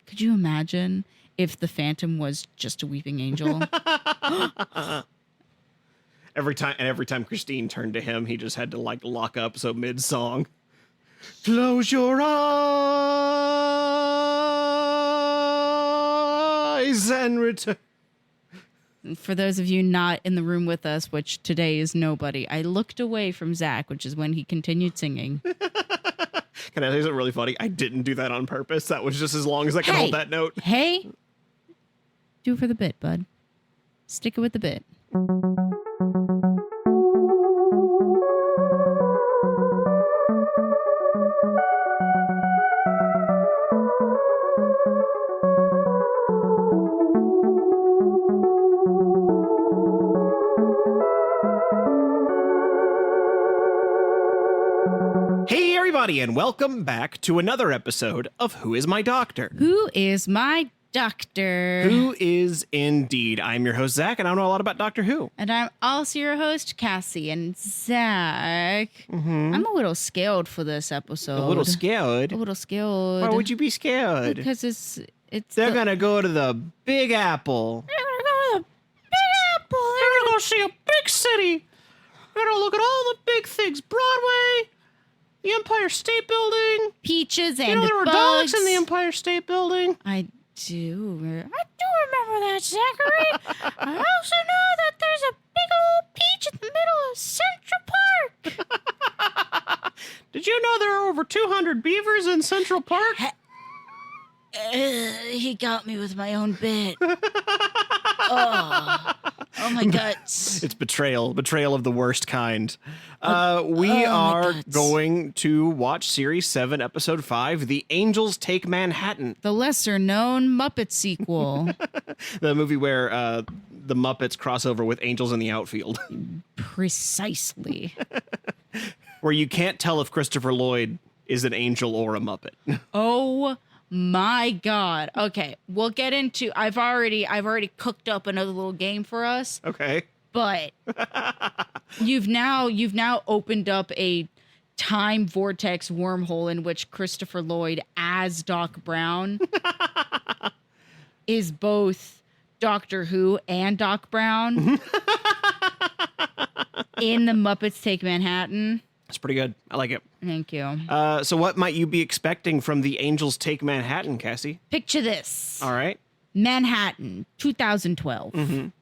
Could you imagine if the Phantom was just a weeping angel? Every time Christine turned to him, he just had to like lock up. So mid-song, close your eyes and return. For those of you not in the room with us, which today is nobody, I looked away from Zach, which is when he continued singing. Can I say something really funny? I didn't do that on purpose. That was just as long as I could hold that note. Hey, do it for the bit, bud. Stick it with the bit. Hey, everybody, and welcome back to another episode of Who Is My Doctor? Who is my doctor? Who is indeed. I'm your host, Zach, and I know a lot about Doctor Who. And I'm also your host, Cassie. And Zach, I'm a little scared for this episode. A little scared? A little scared. Why would you be scared? Because They're going to go to the Big Apple. They're going to go to the Big Apple. They're going to go see a big city. They're going to look at all the big things. Broadway, the Empire State Building. Peaches and there were bugs. dogs in the Empire State Building. I do remember that, Zachary. I also know that there's a big old peach in the middle of Central Park. Did you know there are over 200 beavers in Central Park? He got me with my own bit. Oh my guts. It's betrayal of the worst kind. We are going to watch Series 7, Episode 5, The Angels Take Manhattan. The lesser-known Muppet sequel. The movie where the Muppets cross over with angels in the outfield. Precisely. Where you can't tell if Christopher Lloyd is an angel or a Muppet. Oh my God. Okay, we'll get into. I've already cooked up another little game for us. Okay. But you've now opened up a time vortex wormhole in which Christopher Lloyd as Doc Brown is both Doctor Who and Doc Brown in the Muppets Take Manhattan. It's pretty good. I like it. Thank you. So what might you be expecting from The Angels Take Manhattan, Cassie? Picture this. All right. Manhattan, 2012.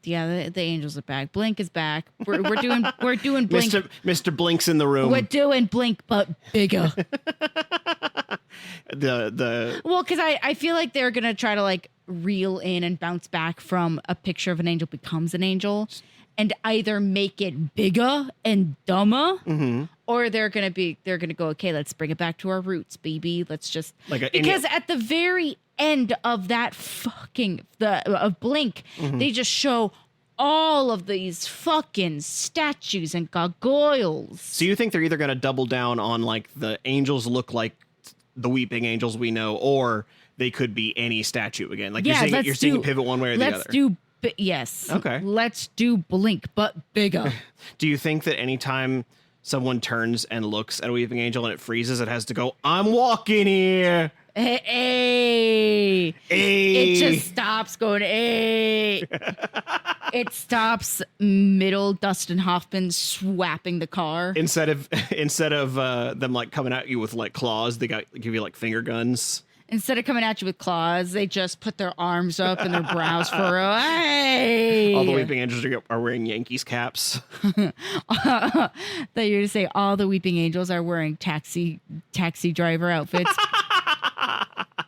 Yeah, the Angels are back. Blink is back. We're doing Blink. Mr. Blink's in the room. We're doing Blink, but bigger. Well, because I feel like they're gonna try to like reel in and bounce back from a picture of an angel becomes an angel, and either make it bigger and dumber, or they're gonna go, okay, let's bring it back to our roots, baby. Let's just because at the very end of that of Blink, they just show all of these fucking statues and gargoyles. So you think they're either gonna double down on like the angels look like the weeping angels we know, or they could be any statue again? Like you're seeing it pivot one way or the other. Yes. Okay. Let's do Blink, but bigger. Do you think that anytime someone turns and looks at a weeping angel and it freezes, it has to go, I'm walking here? Hey. It just stops going, hey. It stops middle Dustin Hoffman swapping the car. Instead of them like coming at you with like claws, they give you like finger guns. Instead of coming at you with claws, they just put their arms up and their brows furrow. Hey! All the weeping angels are wearing Yankees caps. That you're to say all the weeping angels are wearing taxi driver outfits.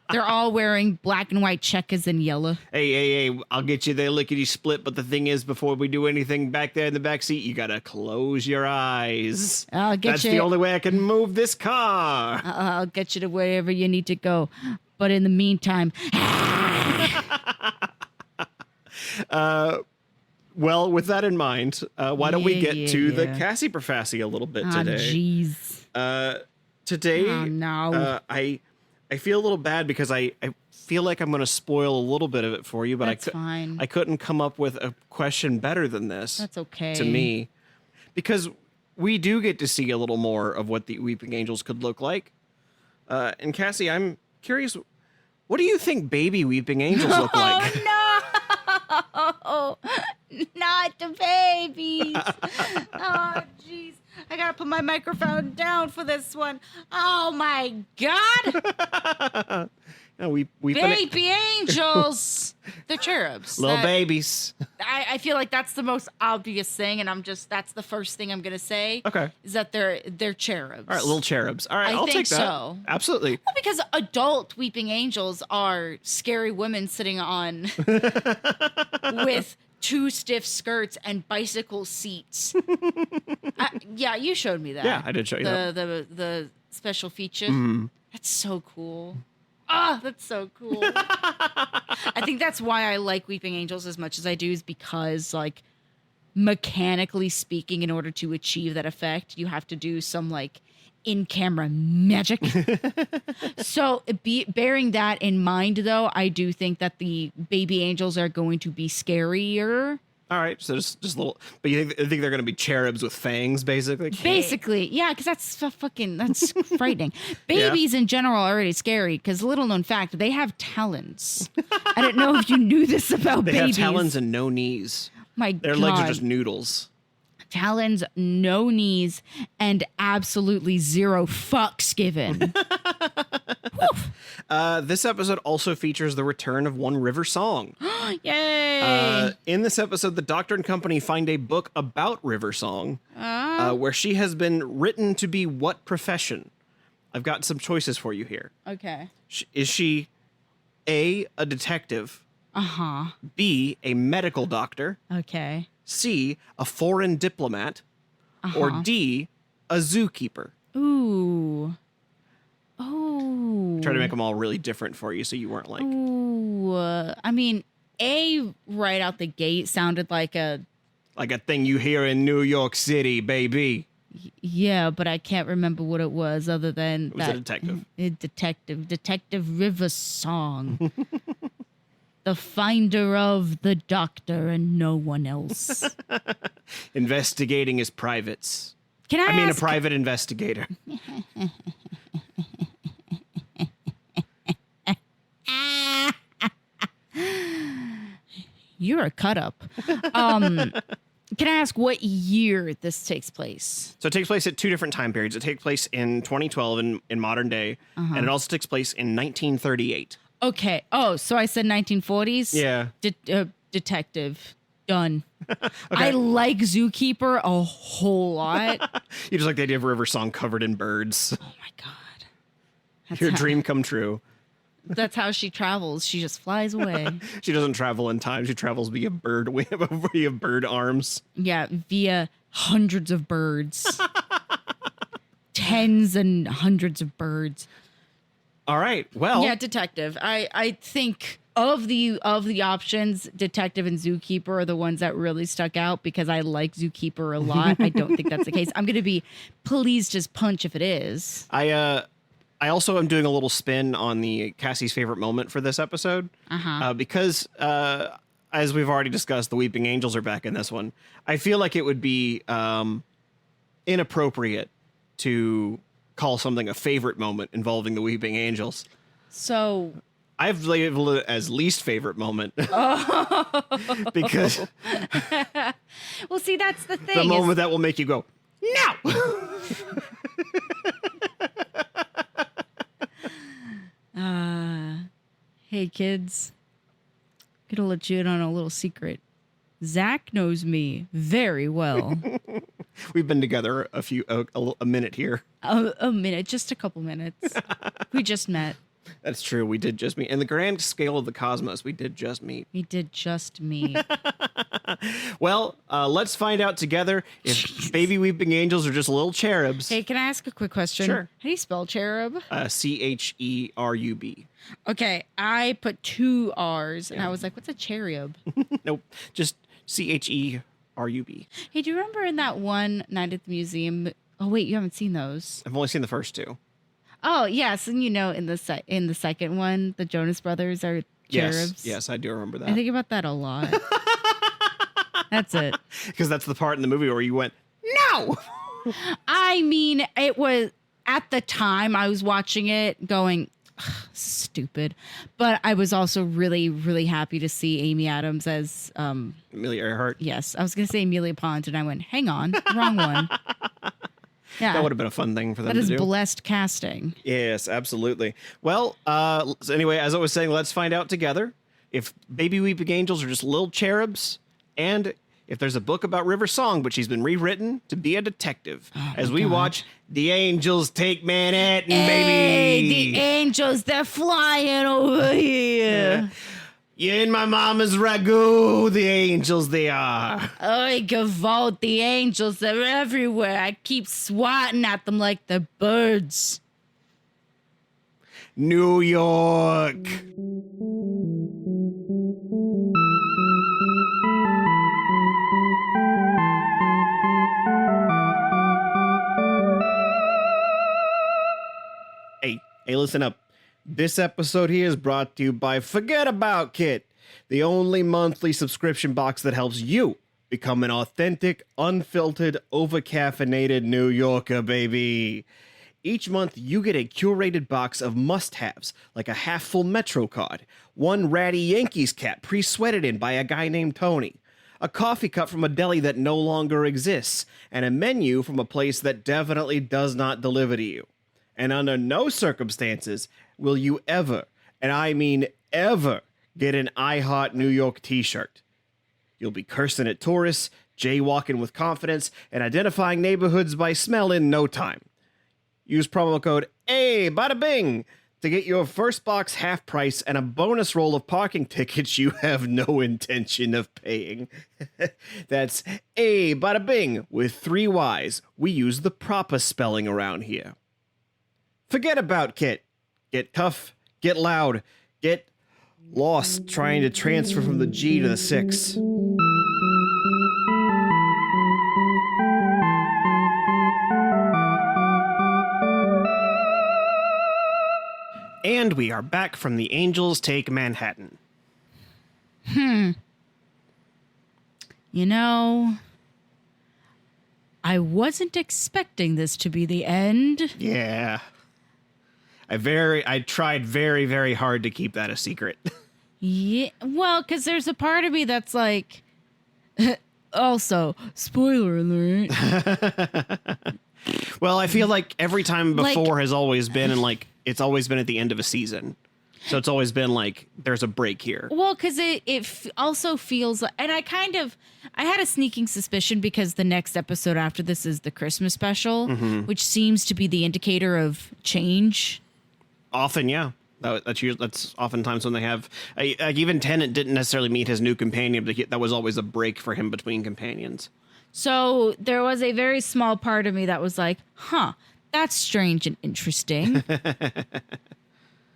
They're all wearing black and white checkers and yellow. Hey, I'll get you there lickety split, but the thing is, before we do anything back there in the back seat, you gotta close your eyes. That's the only way I can move this car. I'll get you to wherever you need to go. But in the meantime... Well, with that in mind, why don't we get to the Cassie Profassi a little bit today? Jeez. Today, oh, no. I feel a little bad because I feel like I'm going to spoil a little bit of it for you, but I couldn't come up with a question better than this. That's okay. To me, because we do get to see a little more of what the Weeping Angels could look like. And Cassie, I'm curious, what do you think baby weeping angels look like? Oh, no. Not the babies. Oh, jeez. I got to put my microphone down for this one. Oh, my God. Baby angels. They're cherubs. Little babies. I feel like that's the most obvious thing, and that's the first thing I'm going to say. Okay. Is that they're cherubs. All right, little cherubs. All right, I'll take that. So. Absolutely. Well, because adult weeping angels are scary women sitting on with 2 stiff skirts and bicycle seats. Yeah, you showed me that. Yeah, I did show you that. The special feature. Mm-hmm. That's so cool. Ah, that's so cool. I think that's why I like Weeping Angels as much as I do, is because, like, mechanically speaking, in order to achieve that effect, you have to do some, like, in-camera magic. So, bearing that in mind, though, I do think that the baby angels are going to be scarier. All right, so just a little, but you think they're going to be cherubs with fangs, basically? Basically, yeah, because that's frightening. Babies in general are already scary, because little known fact, they have talons. I don't know if you knew this about babies. They have talons and no knees. Their legs are just noodles. Talons, no knees, and absolutely 0 fucks given. This episode also features the return of One River Song. Yay! In this episode, the Doctor and Company find a book about River Song, where she has been written to be what profession? I've got some choices for you here. Okay. Is she A, a detective? Uh-huh. B, a medical doctor? Okay. C, a foreign diplomat? Or D, a zookeeper? Ooh. Oh. Try to make them all really different for you so you weren't like... Ooh. I mean, A, right out the gate, sounded like a... Like a thing you hear in New York City, baby. Yeah, but I can't remember what it was other than it was a detective. Detective River Song. The finder of the doctor and no one else. Investigating his privates. I mean, a private investigator. You're a cut up. Can I ask what year this takes place? So it takes place at 2 different time periods. It takes place in 2012 in modern day, and it also takes place in 1938. Okay. Oh, so I said 1940s? Yeah. Detective. Done. Okay. I like Zookeeper a whole lot. You just like the idea of River Song covered in birds. Oh my God. Your dream come true. That's how she travels. She just flies away. She doesn't travel in time. She travels via bird arms. Yeah, via hundreds of birds. Tens and hundreds of birds. All right. Well, yeah, detective. I think of the options, detective and zookeeper are the ones that really stuck out because I like zookeeper a lot. I don't think that's the case. I'm going to be pleased as punch if it is. I also am doing a little spin on the Cassie's favorite moment for this episode because as we've already discussed, the Weeping Angels are back in this one. I feel like it would be inappropriate to call something a favorite moment involving the Weeping Angels. So I've labeled it as least favorite moment. Because well, see, that's the thing. The moment that will make you go, no! Hey kids, gonna let you in on a little secret. Zach knows me very well. We've been together a minute here. A minute, just a couple minutes. We just met. That's true. We did just meet. In the grand scale of the cosmos, we did just meet. We did just meet. Well, let's find out together if baby weeping angels are just little cherubs. Hey, can I ask a quick question? Sure. How do you spell cherub? CHERUB. Okay, I put 2 R's, and I was like, what's a cherub? Nope, just CHERUB. Hey, do you remember in that one Night at the Museum? Oh, wait, you haven't seen those. I've only seen the first 2. Oh, yes, and you know, in the second one, the Jonas Brothers are cherubs. Yes, I do remember that. I think about that a lot. That's it. Because that's the part in the movie where you went, no! I mean, it was at the time I was watching it going, stupid. But I was also really, really happy to see Amy Adams as Amelia Earhart. Yes. I was going to say Amelia Pond, and I went, hang on, wrong one. Yeah. That would have been a fun thing for them to do. That is blessed casting. Yes, absolutely. Well, so anyway, as I was saying, let's find out together if baby weeping angels are just little cherubs, and if there's a book about River Song, but she's been rewritten to be a detective. As we watch The Angels Take Manhattan, Hey, baby. the angels, they're flying over here. Yeah, in my mama's ragu, the angels they are. I gavolt, the angels, they're everywhere. I keep swatting at them like the birds. New York. Hey, listen up. This episode here is brought to you by Forget About Kit, the only monthly subscription box that helps you become an authentic, unfiltered, overcaffeinated New Yorker, baby. Each month, you get a curated box of must-haves, like a half-full Metro card, one ratty Yankees cap pre-sweated in by a guy named Tony, a coffee cup from a deli that no longer exists, and a menu from a place that definitely does not deliver to you. And under no circumstances will you ever, and I mean ever, get an I Heart New York t-shirt. You'll be cursing at tourists, jaywalking with confidence, and identifying neighborhoods by smell in no time. Use promo code bada-bing to get your first box half price and a bonus roll of parking tickets you have no intention of paying. That's bada-bing with 3 Y's. We use the proper spelling around here. Forget about Kit. Get tough, get loud, get lost trying to transfer from the G to the 6. And we are back from The Angels Take Manhattan. You know, I wasn't expecting this to be the end. Yeah. I tried very, very hard to keep that a secret. Yeah, well, because there's a part of me that's like, also, spoiler alert. Well, I feel like every time before has always been it's always been at the end of a season. So it's always been like, there's a break here. Well, because it also feels like, and I had a sneaking suspicion because the next episode after this is the Christmas special, which seems to be the indicator of change. Often, yeah. That's oftentimes when they have, like even Tennant didn't necessarily meet his new companion, but that was always a break for him between companions. So there was a very small part of me that was like, that's strange and interesting.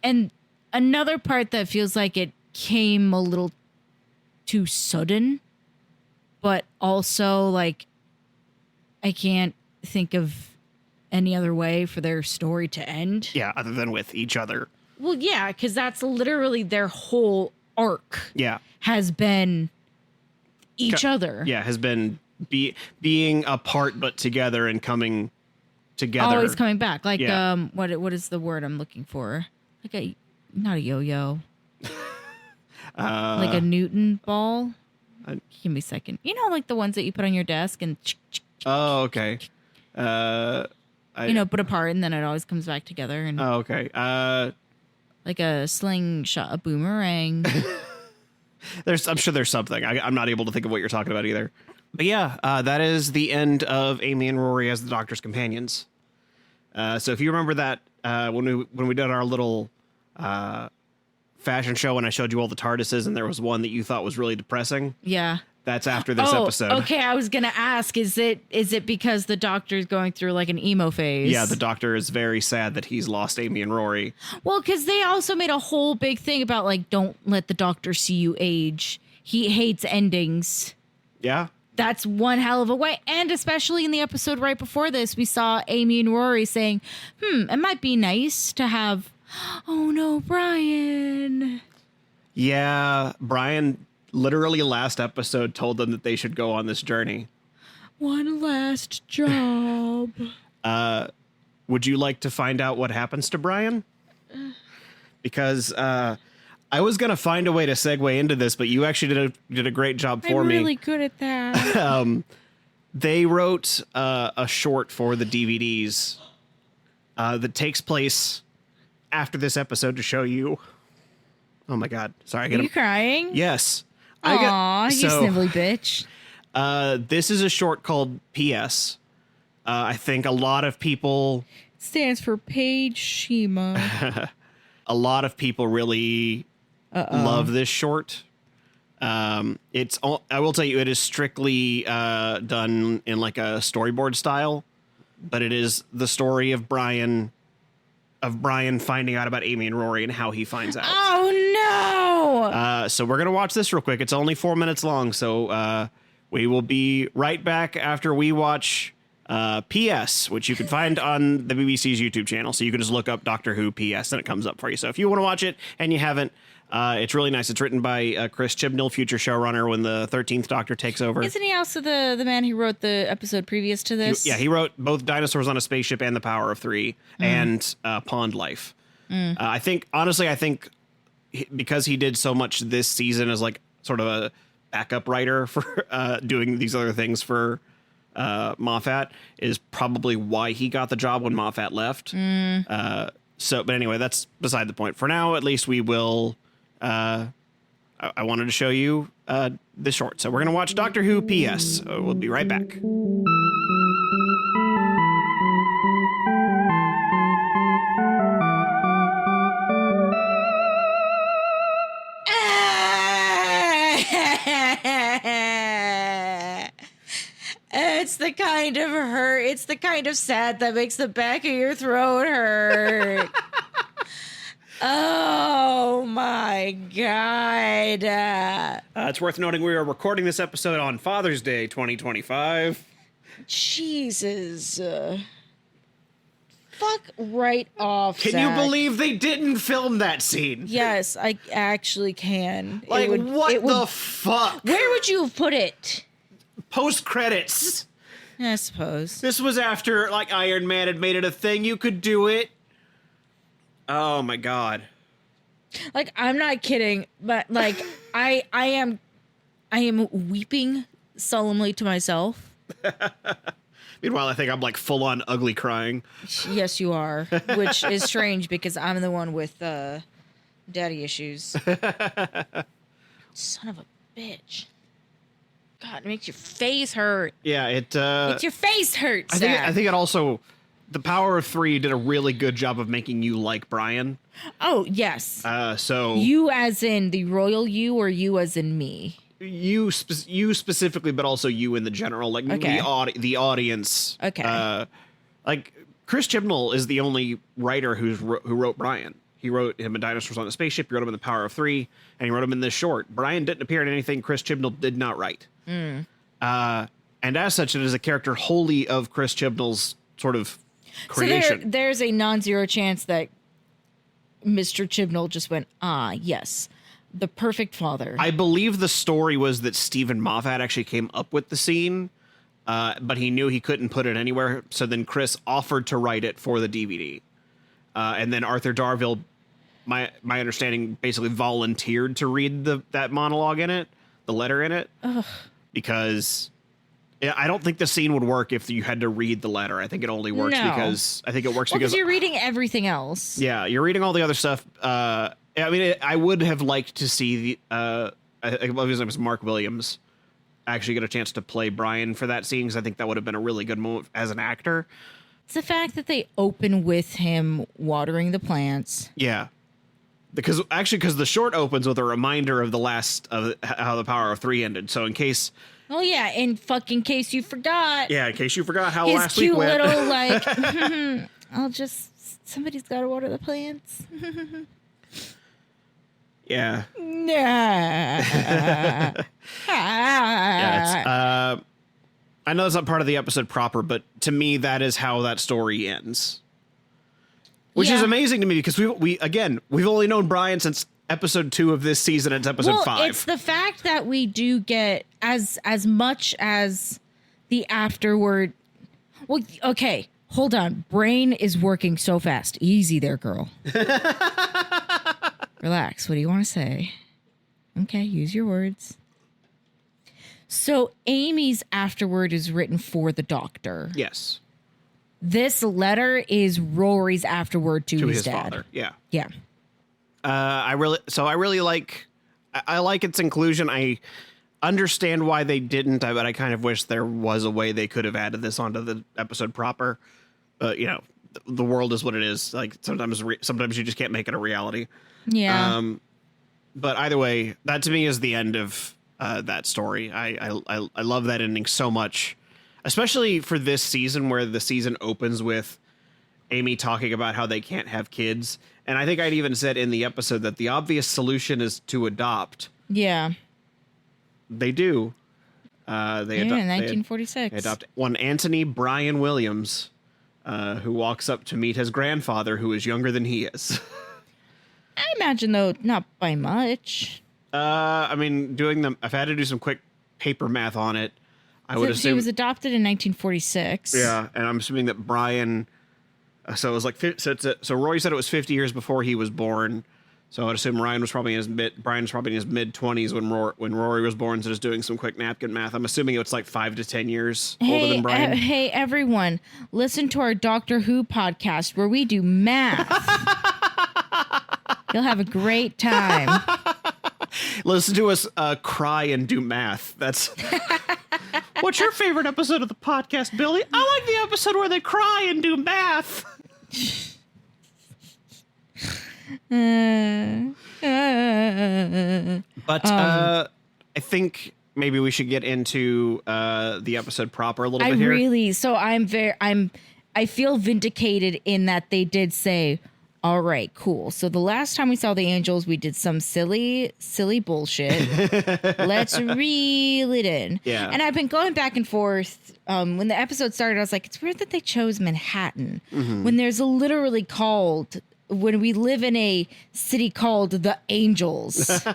And another part that feels like it came a little too sudden, but also like I can't think of any other way for their story to end. Yeah, other than with each other. Well, yeah, because that's literally their whole arc. Yeah. Has been each other. Yeah, has been being apart but together and coming together. Always coming back. Like, yeah. What is the word I'm looking for? Like not a yo-yo. Like a Newton ball. Give me a second. You know, like the ones that you put on your desk and... Oh, okay. Put apart and then it always comes back together. And oh, okay. Like a slingshot, a boomerang. I'm sure there's something. I'm not able to think of what you're talking about either. But yeah, that is the end of Amy and Rory as the Doctor's companions. So if you remember that when we did our little fashion show and I showed you all the TARDISes and there was one that you thought was really depressing. Yeah. That's after this episode. Okay, I was gonna ask, is it because the Doctor's going through like an emo phase? Yeah, the Doctor is very sad that he's lost Amy and Rory. Well, because they also made a whole big thing about like, don't let the Doctor see you age. He hates endings. Yeah. That's one hell of a way. And especially in the episode right before this, we saw Amy and Rory saying, it might be nice to have, oh no, Brian. Yeah, Brian literally last episode told them that they should go on this journey. One last job. would you like to find out what happens to Brian? Because I was going to find a way to segue into this, but you actually did a great job for me. I'm really good at that. They wrote a short for the DVDs that takes place after this episode to show you. Oh my God! Sorry, Are you crying? Yes. Aw, you snivelly bitch. This is a short called P.S. I think a lot of people Stands for Paige Shima. a lot of people really love this short. I will tell you, it is strictly done in like a storyboard style, but it is the story of Brian finding out about Amy and Rory and how he finds out. Oh no! So we're gonna watch this real quick. It's only 4 minutes long, so we will be right back after we watch PS, which you can find on the BBC's YouTube channel. So you can just look up Doctor Who PS and it comes up for you. So if you want to watch it and you haven't, it's really nice. It's written by Chris Chibnall, future showrunner when the 13th Doctor takes over. Isn't he also the man who wrote the episode previous to this? He wrote both Dinosaurs on a Spaceship and The Power of Three and Pond Life. I think because he did so much this season as like sort of a backup writer for doing these other things for Moffat is probably why he got the job when Moffat left. But anyway, that's beside the point. For now, at least we will. I wanted to show you this short, so we're gonna watch Doctor Who PS. We'll be right back. It's the kind of hurt. It's the kind of sad that makes the back of your throat hurt. Oh my God. It's worth noting we are recording this episode on Father's Day 2025. Jesus. Fuck right off, Can Zach. you believe they didn't film that scene? Yes, I actually can. Like, what the fuck? Where would you have put it? Post credits. I suppose. This was after like Iron Man had made it a thing. You could do it. Oh my God. Like, I'm not kidding, but like I am weeping solemnly to myself. Meanwhile, I think I'm like full on ugly crying. Yes, you are, which is strange because I'm the one with daddy issues. Son of a bitch. God, it makes your face hurt. Yeah, it makes your face hurt. I think it also, The Power of Three did a really good job of making you like Brian. Oh, yes. So you as in the royal you, or you as in me? You specifically, but also you in the general, like okay. the audience. Okay. Like Chris Chibnall is the only writer who wrote Brian. He wrote him in Dinosaurs on a Spaceship. He wrote him in The Power of Three, and he wrote him in this short. Brian didn't appear in anything Chris Chibnall did not write. And as such, it is a character wholly of Chris Chibnall's sort of creation. So there's a non-zero chance that Mr. Chibnall just went, yes, the perfect father. I believe the story was that Stephen Moffat actually came up with the scene, but he knew he couldn't put it anywhere. So then Chris offered to write it for the DVD. And then Arthur Darvill, my understanding, basically volunteered to read that monologue in it, the letter in it. Ugh. Because I don't think the scene would work if you had to read the letter. I think it only works because because you're reading everything else. Yeah, you're reading all the other stuff. I mean, I would have liked to see I believe his name was Mark Williams actually get a chance to play Brian for that scene, because I think that would have been a really good moment as an actor. It's the fact that they open with him watering the plants. Yeah. Because the short opens with a reminder of how The Power of Three ended. So in case. Oh yeah, in fucking case you forgot. Yeah, in case you forgot how his last week went. His cute little somebody's got to water the plants. Yeah. Yeah. I know that's not part of the episode proper, but to me, that is how that story ends. Which is amazing to me, because we've only known Brian since episode 2 of this season. It's episode 5. It's the fact that we do get as much as the afterward. Well, okay, Hold on. Brain is working so fast. Easy there, girl. Relax. What do you want to say? Okay, use your words. So Amy's afterward is written for the doctor. Yes. This letter is Rory's afterward to his dad. Father. Yeah. Yeah. I really like its inclusion. I understand why they didn't, but I kind of wish there was a way they could have added this onto the episode proper. But the world is what it is. Like sometimes you just can't make it a reality. Yeah. But either way, that to me is the end of that story. I love that ending so much, especially for this season where the season opens with Amy talking about how they can't have kids. And I think I'd even said in the episode that the obvious solution is to adopt. Yeah. They do. In 1946. They adopt one Anthony Brian Williams, who walks up to meet his grandfather, who is younger than he is. I imagine, though, not by much. I mean, I've had to do some quick paper math on it. I would assume he was adopted in 1946. Yeah, and I'm assuming that Brian. So it was like so Roy said it was 50 years before he was born. So I'd assume Brian was probably in his mid 20s when Rory was born. So just doing some quick napkin math, I'm assuming it's like 5 to 10 years older than Brian. Hey, everyone, listen to our Doctor Who podcast where we do math. You'll have a great time. Listen to us cry and do math. That's. What's your favorite episode of the podcast, Billy? I like the episode where they cry and do math. But I think maybe we should get into the episode proper a little bit here. I feel vindicated in that they did say, all right, cool. So the last time we saw the angels, we did some silly bullshit. Let's reel it in. Yeah. And I've been going back and forth. When the episode started, I was like, it's weird that they chose Manhattan when there's literally when we live in a city called the Angels.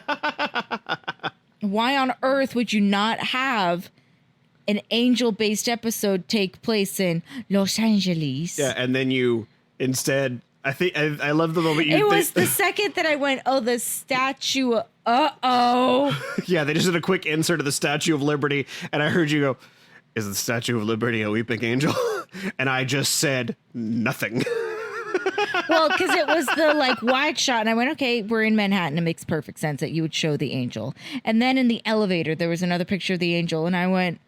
Why on earth would you not have an angel-based episode take place in Los Angeles? Yeah, and then you instead, I think I love the moment you. It was the second that I went, oh, the statue. Yeah, they just did a quick insert of the Statue of Liberty, and I heard you go, "Is the Statue of Liberty a weeping angel?" And I just said nothing. Well, because it was the wide shot, and I went, okay, we're in Manhattan. It makes perfect sense that you would show the angel. And then in the elevator, there was another picture of the angel, and I went,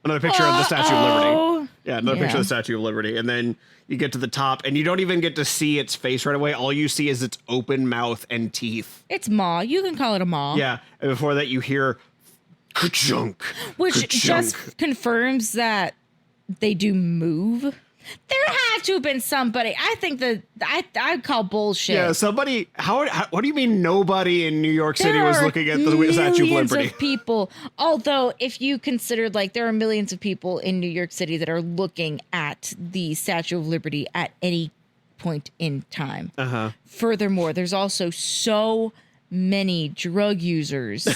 another picture of the Statue of Liberty. Yeah, another picture of the Statue of Liberty, and then you get to the top, and you don't even get to see its face right away. All you see is its open mouth and teeth. It's maw. You can call it a maw. Yeah, and before that, you hear ka-chunk, which ka-chunk. Just confirms that they do move. There had to have been somebody. I think that I'd call bullshit. Yeah, somebody. How? What do you mean? Nobody in New York City was looking at the Statue of millions Liberty. Of people. Although, if you considered there are millions of people in New York City that are looking at the Statue of Liberty at any point in time. Furthermore, there's also so many drug users.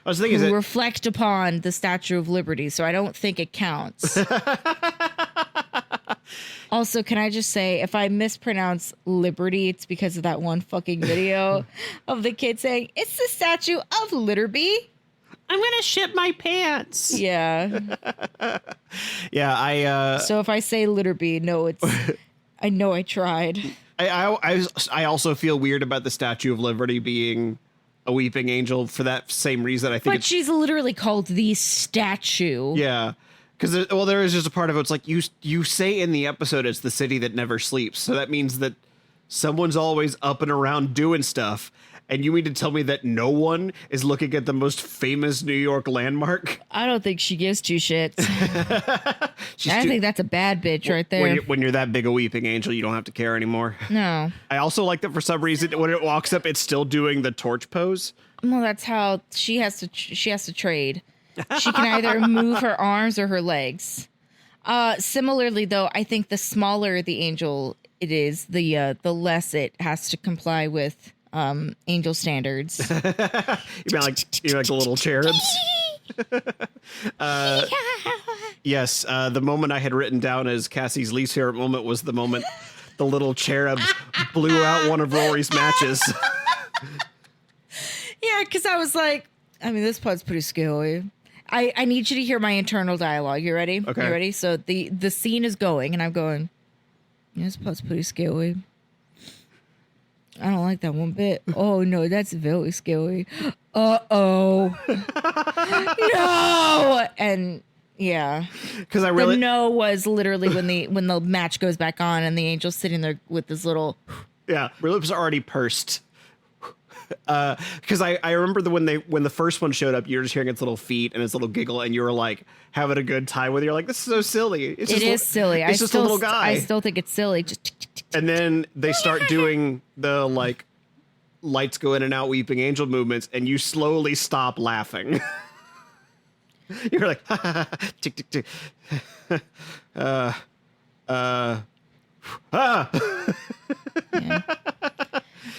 I was thinking, who reflect upon the Statue of Liberty, so I don't think it counts. Also, can I just say, if I mispronounce Liberty, it's because of that one fucking video of the kid saying, "It's the Statue of Litterby." I'm gonna shit my pants. Yeah. Yeah, So if I say Litterby, no, it's. I know I tried. I also feel weird about the Statue of Liberty being a weeping angel for that same reason. I think But she's literally called the statue. Yeah. Because, there is just a part of it. It's like you say in the episode it's the city that never sleeps. So that means that someone's always up and around doing stuff. And you mean to tell me that no one is looking at the most famous New York landmark? I don't think she gives two shits. I think that's a bad bitch right there. When you're that big a weeping angel, you don't have to care anymore. No. I also like that for some reason when it walks up, it's still doing the torch pose. Well, that's how she has to trade. She can either move her arms or her legs. Similarly, though, I think the smaller the angel it is, the less it has to comply with angel standards. You mean like the little cherubs? Yes, the moment I had written down as Cassie's least favorite moment was the moment the little cherubs blew out one of Rory's matches. Yeah, because I was like, I mean, this part's pretty scary. I need you to hear my internal dialogue. You ready? Okay. You ready? So the scene is going, and I'm going, yeah, this part's pretty scary. I don't like that one bit. Oh, no, that's very scary. Uh-oh. No! And, yeah. Because I really... The no was literally when the match goes back on and the angel's sitting there with this little... Yeah, my lips are already pursed. Because I remember when the first one showed up, you're just hearing its little feet and its little giggle, and you were like having a good time with it. You're like, this is so silly. It is silly. It's just a little guy. I still think it's silly. And then they start doing the like lights go in and out, weeping angel movements, and you slowly stop laughing. You're like, tick tick tick. Yeah.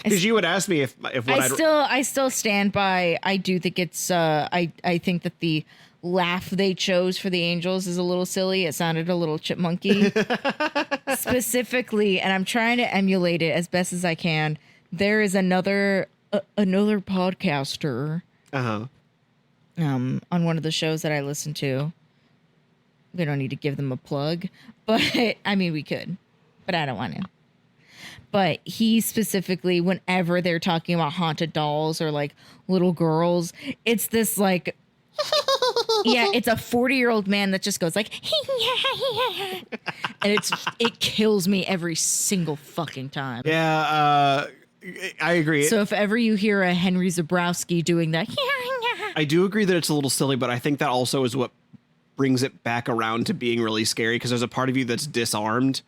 Because you would ask me if what I still stand by. I do think it's. I think that the laugh they chose for the angels is a little silly. It sounded a little chipmunky, specifically, and I'm trying to emulate it as best as I can. There is another podcaster. On one of the shows that I listen to. We don't need to give them a plug, but I mean we could, but I don't want to. But he specifically, whenever they're talking about haunted dolls or like little girls, it's this like, yeah, it's a 40-year-old man that just goes like, and it kills me every single fucking time. Yeah, I agree. So if ever you hear a Henry Zabrowski doing that, I do agree that it's a little silly, but I think that also is what brings it back around to being really scary, because there's a part of you that's disarmed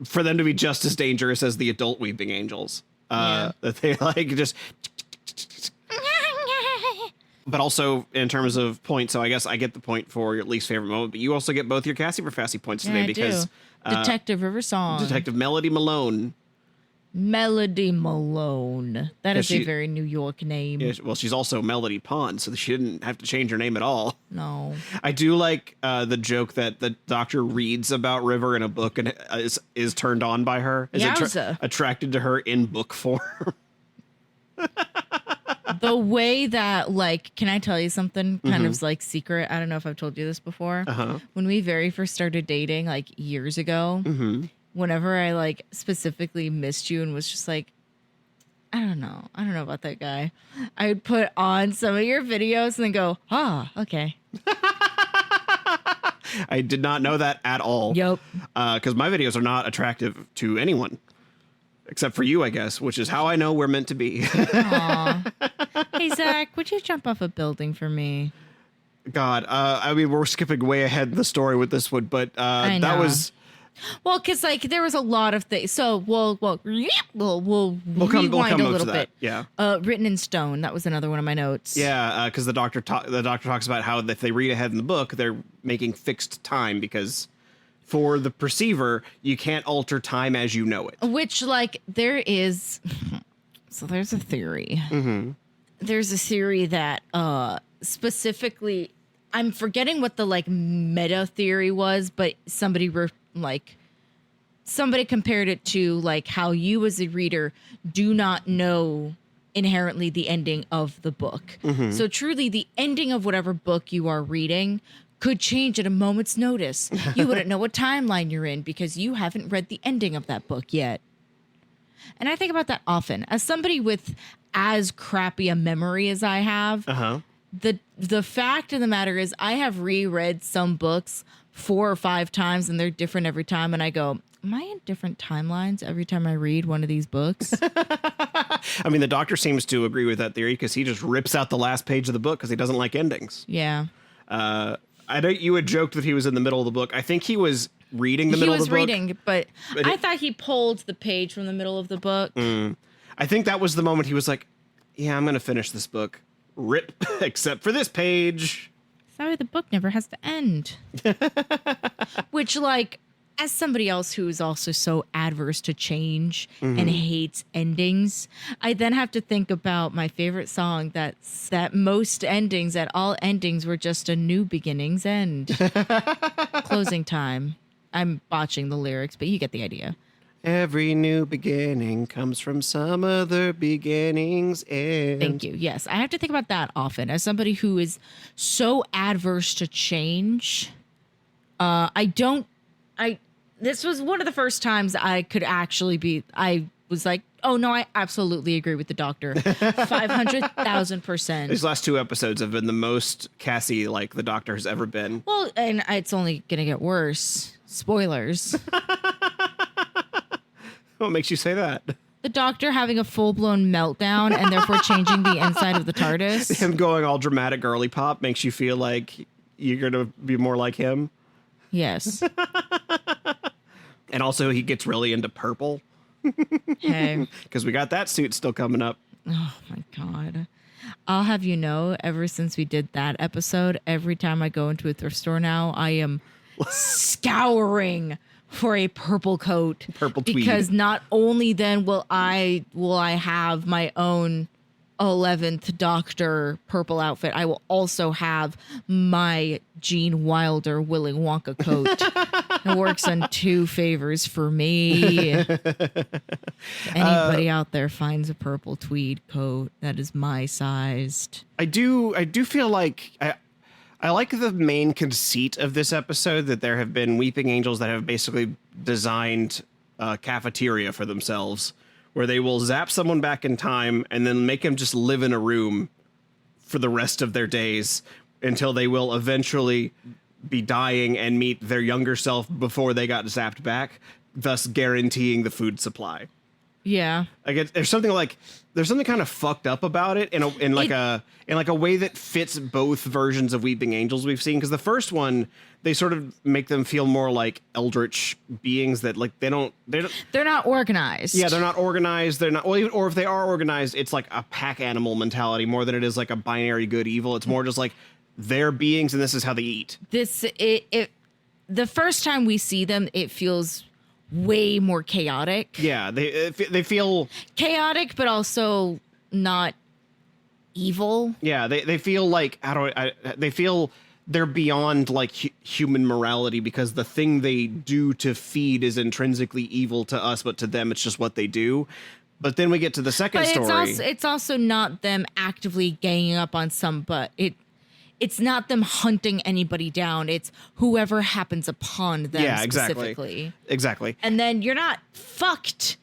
for them to be just as dangerous as the adult weeping angels. That they like just... But also in terms of points, so I guess I get the point for your least favorite moment, but you also get both your Cassie for Fassy points today because... Detective River Song. Detective Melody Malone. Melody Malone. That is a very New York name. Yeah, well, she's also Melody Pond, so she didn't have to change her name at all. No. I do like the joke that the doctor reads about River in a book and is turned on by her. Is attracted to her in book form. The way that, like, can I tell you something kind of like secret? I don't know if I've told you this before. When we very first started dating, like years ago, whenever I like specifically missed you and was just like, I don't know about that guy, I would put on some of your videos and then go, okay. I did not know that at all. Yep. Because my videos are not attractive to anyone. Except for you, I guess, which is how I know we're meant to be. Hey, Zach, would you jump off a building for me? God, I mean, we're skipping way ahead in the story with this one, but that was... Well, because like there was a lot of things. So we'll come rewind a little bit. Yeah. Written in stone. That was another one of my notes. Yeah, because the doctor talks about how if they read ahead in the book, they're making fixed time because for the perceiver, you can't alter time as you know it. Which, like, there is... So there's a theory. There's a theory that specifically... I'm forgetting what the, like, meta theory was, but somebody compared it to, like, how you as a reader do not know inherently the ending of the book. So truly, the ending of whatever book you are reading could change at a moment's notice. You wouldn't know what timeline you're in because you haven't read the ending of that book yet. And I think about that often. As somebody with as crappy a memory as I have, the fact of the matter is I have reread some books 4 or 5 times and they're different every time. And I go, am I in different timelines every time I read one of these books? I mean, the doctor seems to agree with that theory because he just rips out the last page of the book because he doesn't like endings. Yeah. I know you had joked that he was in the middle of the book. I think he was reading the middle of the book. He was reading, but I thought he pulled the page from the middle of the book. I think that was the moment he was like, yeah, I'm going to finish this book. Rip, except for this page. Sorry, the book never has to end. Which, like, as somebody else who is also so adverse to change and hates endings, I then have to think about my favorite song that all endings were just a new beginning's end. Closing time. I'm botching the lyrics, but you get the idea. Every new beginning comes from some other beginning's end. Thank you. Yes, I have to think about that often. As somebody who is so adverse to change, this was one of the first times I was like, oh no, I absolutely agree with the doctor. 500,000%. These last 2 episodes have been the most Cassie like the doctor has ever been. Well, and it's only going to get worse. Spoilers. What makes you say that? The doctor having a full-blown meltdown and therefore changing the inside of the TARDIS. Him going all dramatic girly pop makes you feel like you're going to be more like him. Yes. And also he gets really into purple. Hey. Because we got that suit still coming up. Oh, my God. I'll have you know, ever since we did that episode, every time I go into a thrift store now, I am scouring for a purple coat. Purple tweed. Because not only then will I have my own 11th Doctor purple outfit, I will also have my Gene Wilder Willy Wonka coat. It works on 2 favors for me. Anybody out there finds a purple tweed coat that is my sized. I do feel like I like the main conceit of this episode, that there have been weeping angels that have basically designed a cafeteria for themselves, where they will zap someone back in time and then make them just live in a room for the rest of their days until they will eventually be dying and meet their younger self before they got zapped back, thus guaranteeing the food supply. Yeah. Like there's something kind of fucked up about it in a way that fits both versions of Weeping Angels we've seen. Because the first one, they sort of make them feel more like eldritch beings that like they're not organized. Yeah, they're not organized. They're not, well, even, or if they are organized, it's like a pack animal mentality more than it is like a binary good evil. It's more just like they're beings and this is how they eat. The first time we see them, it feels way more chaotic. Yeah, they feel chaotic, but also not evil. Yeah, they feel like they feel they're beyond like human morality, because the thing they do to feed is intrinsically evil to us, but to them it's just what they do. But then we get to the second story. It's also not them actively ganging up on it's not them hunting anybody down. It's whoever happens upon them specifically. Exactly. And then you're not fucked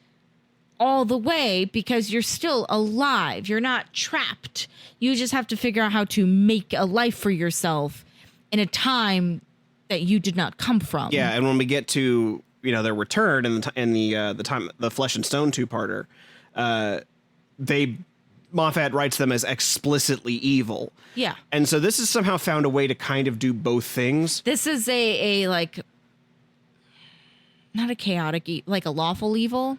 all the way because you're still alive. You're not trapped. You just have to figure out how to make a life for yourself in a time that you did not come from. Yeah, and when we get to their return in the Flesh and Stone 2-parter, Moffat writes them as explicitly evil. Yeah. And so this has somehow found a way to kind of do both things. This is a like, not a chaotic, like a lawful evil.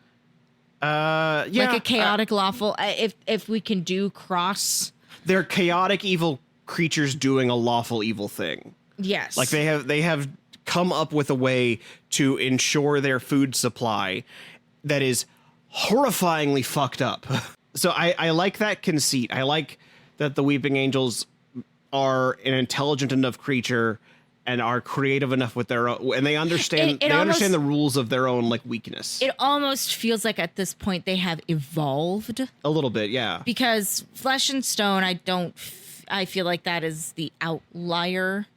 Yeah. Like a chaotic lawful, if we can do cross. They're chaotic evil creatures doing a lawful evil thing. Yes. Like they have come up with a way to ensure their food supply that is horrifyingly fucked up. So I like that conceit. I like that the Weeping Angels are an intelligent enough creature and are creative enough with their own, and they understand understand the rules of their own like weakness. It almost feels like at this point they have evolved a little bit, yeah. Because Flesh and Stone, I feel like that is the outlier.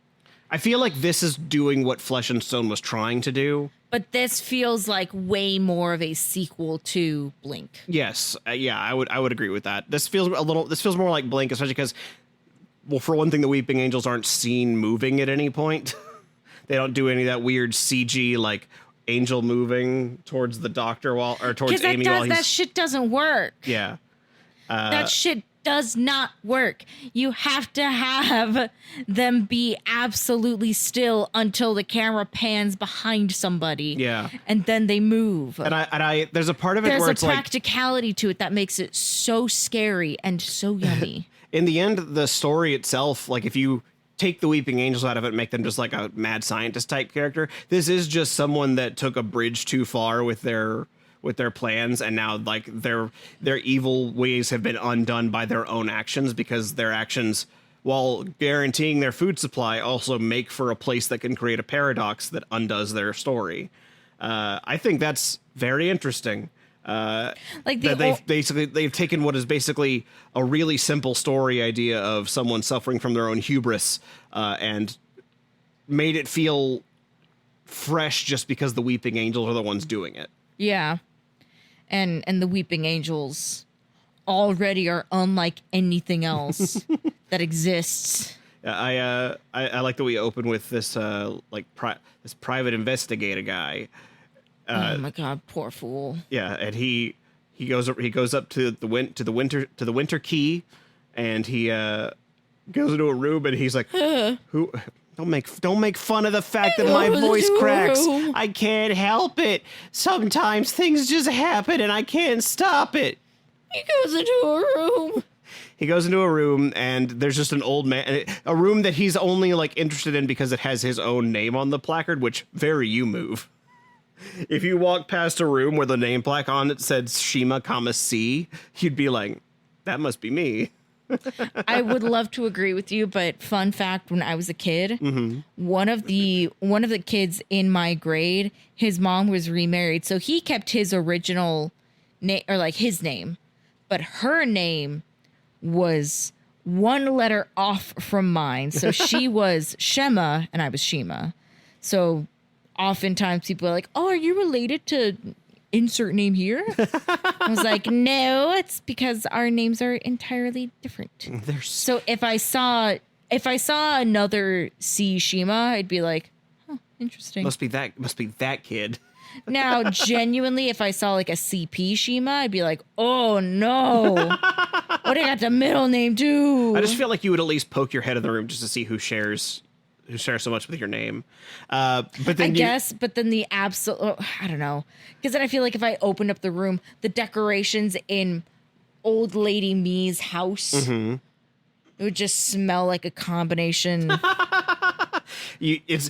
I feel like this is doing what Flesh and Stone was trying to do. But this feels like way more of a sequel to Blink. Yes, yeah, I would agree with that. This feels more like Blink, especially because, well, for one thing, the Weeping Angels aren't seen moving at any point. They don't do any of that weird CG like angel moving towards the Doctor towards Amy while that shit doesn't work. Yeah, that shit does not work. You have to have them be absolutely still until the camera pans behind somebody. Yeah. And then they move. And I there's a part of it where it's like... There's a practicality to it that makes it so scary and so yummy. In the end, the story itself, like if you take the Weeping Angels out of it and make them just like a mad scientist type character. This is just someone that took a bridge too far with their plans, and now like their evil ways have been undone by their own actions, because their actions, while guaranteeing their food supply, also make for a place that can create a paradox that undoes their story. I think that's very interesting. Like they've taken what is basically a really simple story idea of someone suffering from their own hubris, and made it feel fresh just because the Weeping Angels are the ones doing it. Yeah. And the Weeping Angels already are unlike anything else that exists. I like that we open with this this private investigator guy. Oh my God, poor fool. Yeah, and he goes up to the winter key, and he goes into a room, and he's like, "Who? Don't make fun of the fact that my voice cracks. I can't help it. Sometimes things just happen, and I can't stop it." He goes into a room. He goes into a room, and there's just an old man, a room that he's only like interested in because it has his own name on the placard, which very you move. If you walk past a room where the name plaque on it said Shima, C, you'd be like, that must be me. I would love to agree with you, but fun fact, when I was a kid, one of the kids in my grade, his mom was remarried, so he kept his original name, or like his name, but her name was one letter off from mine. So she was Shema and I was Shima. So oftentimes people are like, "Oh, are you related to insert name here?" I was like, "No, it's because our names are entirely different." So if I saw another C Shima, I'd be like, "Huh, interesting. Must be that kid." Now, genuinely, if I saw like a CP Shima, I'd be like, "Oh no, what I got the middle name too?" I just feel like you would at least poke your head in the room just to see who shares so much with your name. But then but then the absolute, I don't know. Because then I feel like if I opened up the room, the decorations in old lady me's house, it would just smell like a combination.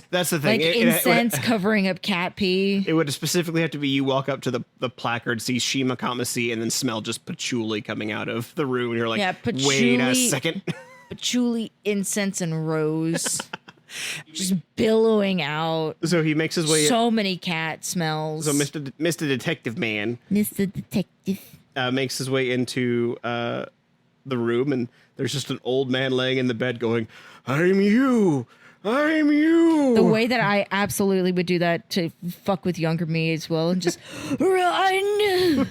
That's the thing. Like incense covering up cat pee. It would specifically have to be you walk up to the placard, see Shima, C, and then smell just patchouli coming out of the room. And you're like, yeah, patchouli, wait a second. Patchouli, incense, and rose. Just billowing out. So he makes his way. So many cat smells. So Mr. Detective Man. Mr. Detective. Makes his way into the room, and there's just an old man laying in the bed going, "I'm you. I'm you." The way that I absolutely would do that to fuck with younger me as well, and just run.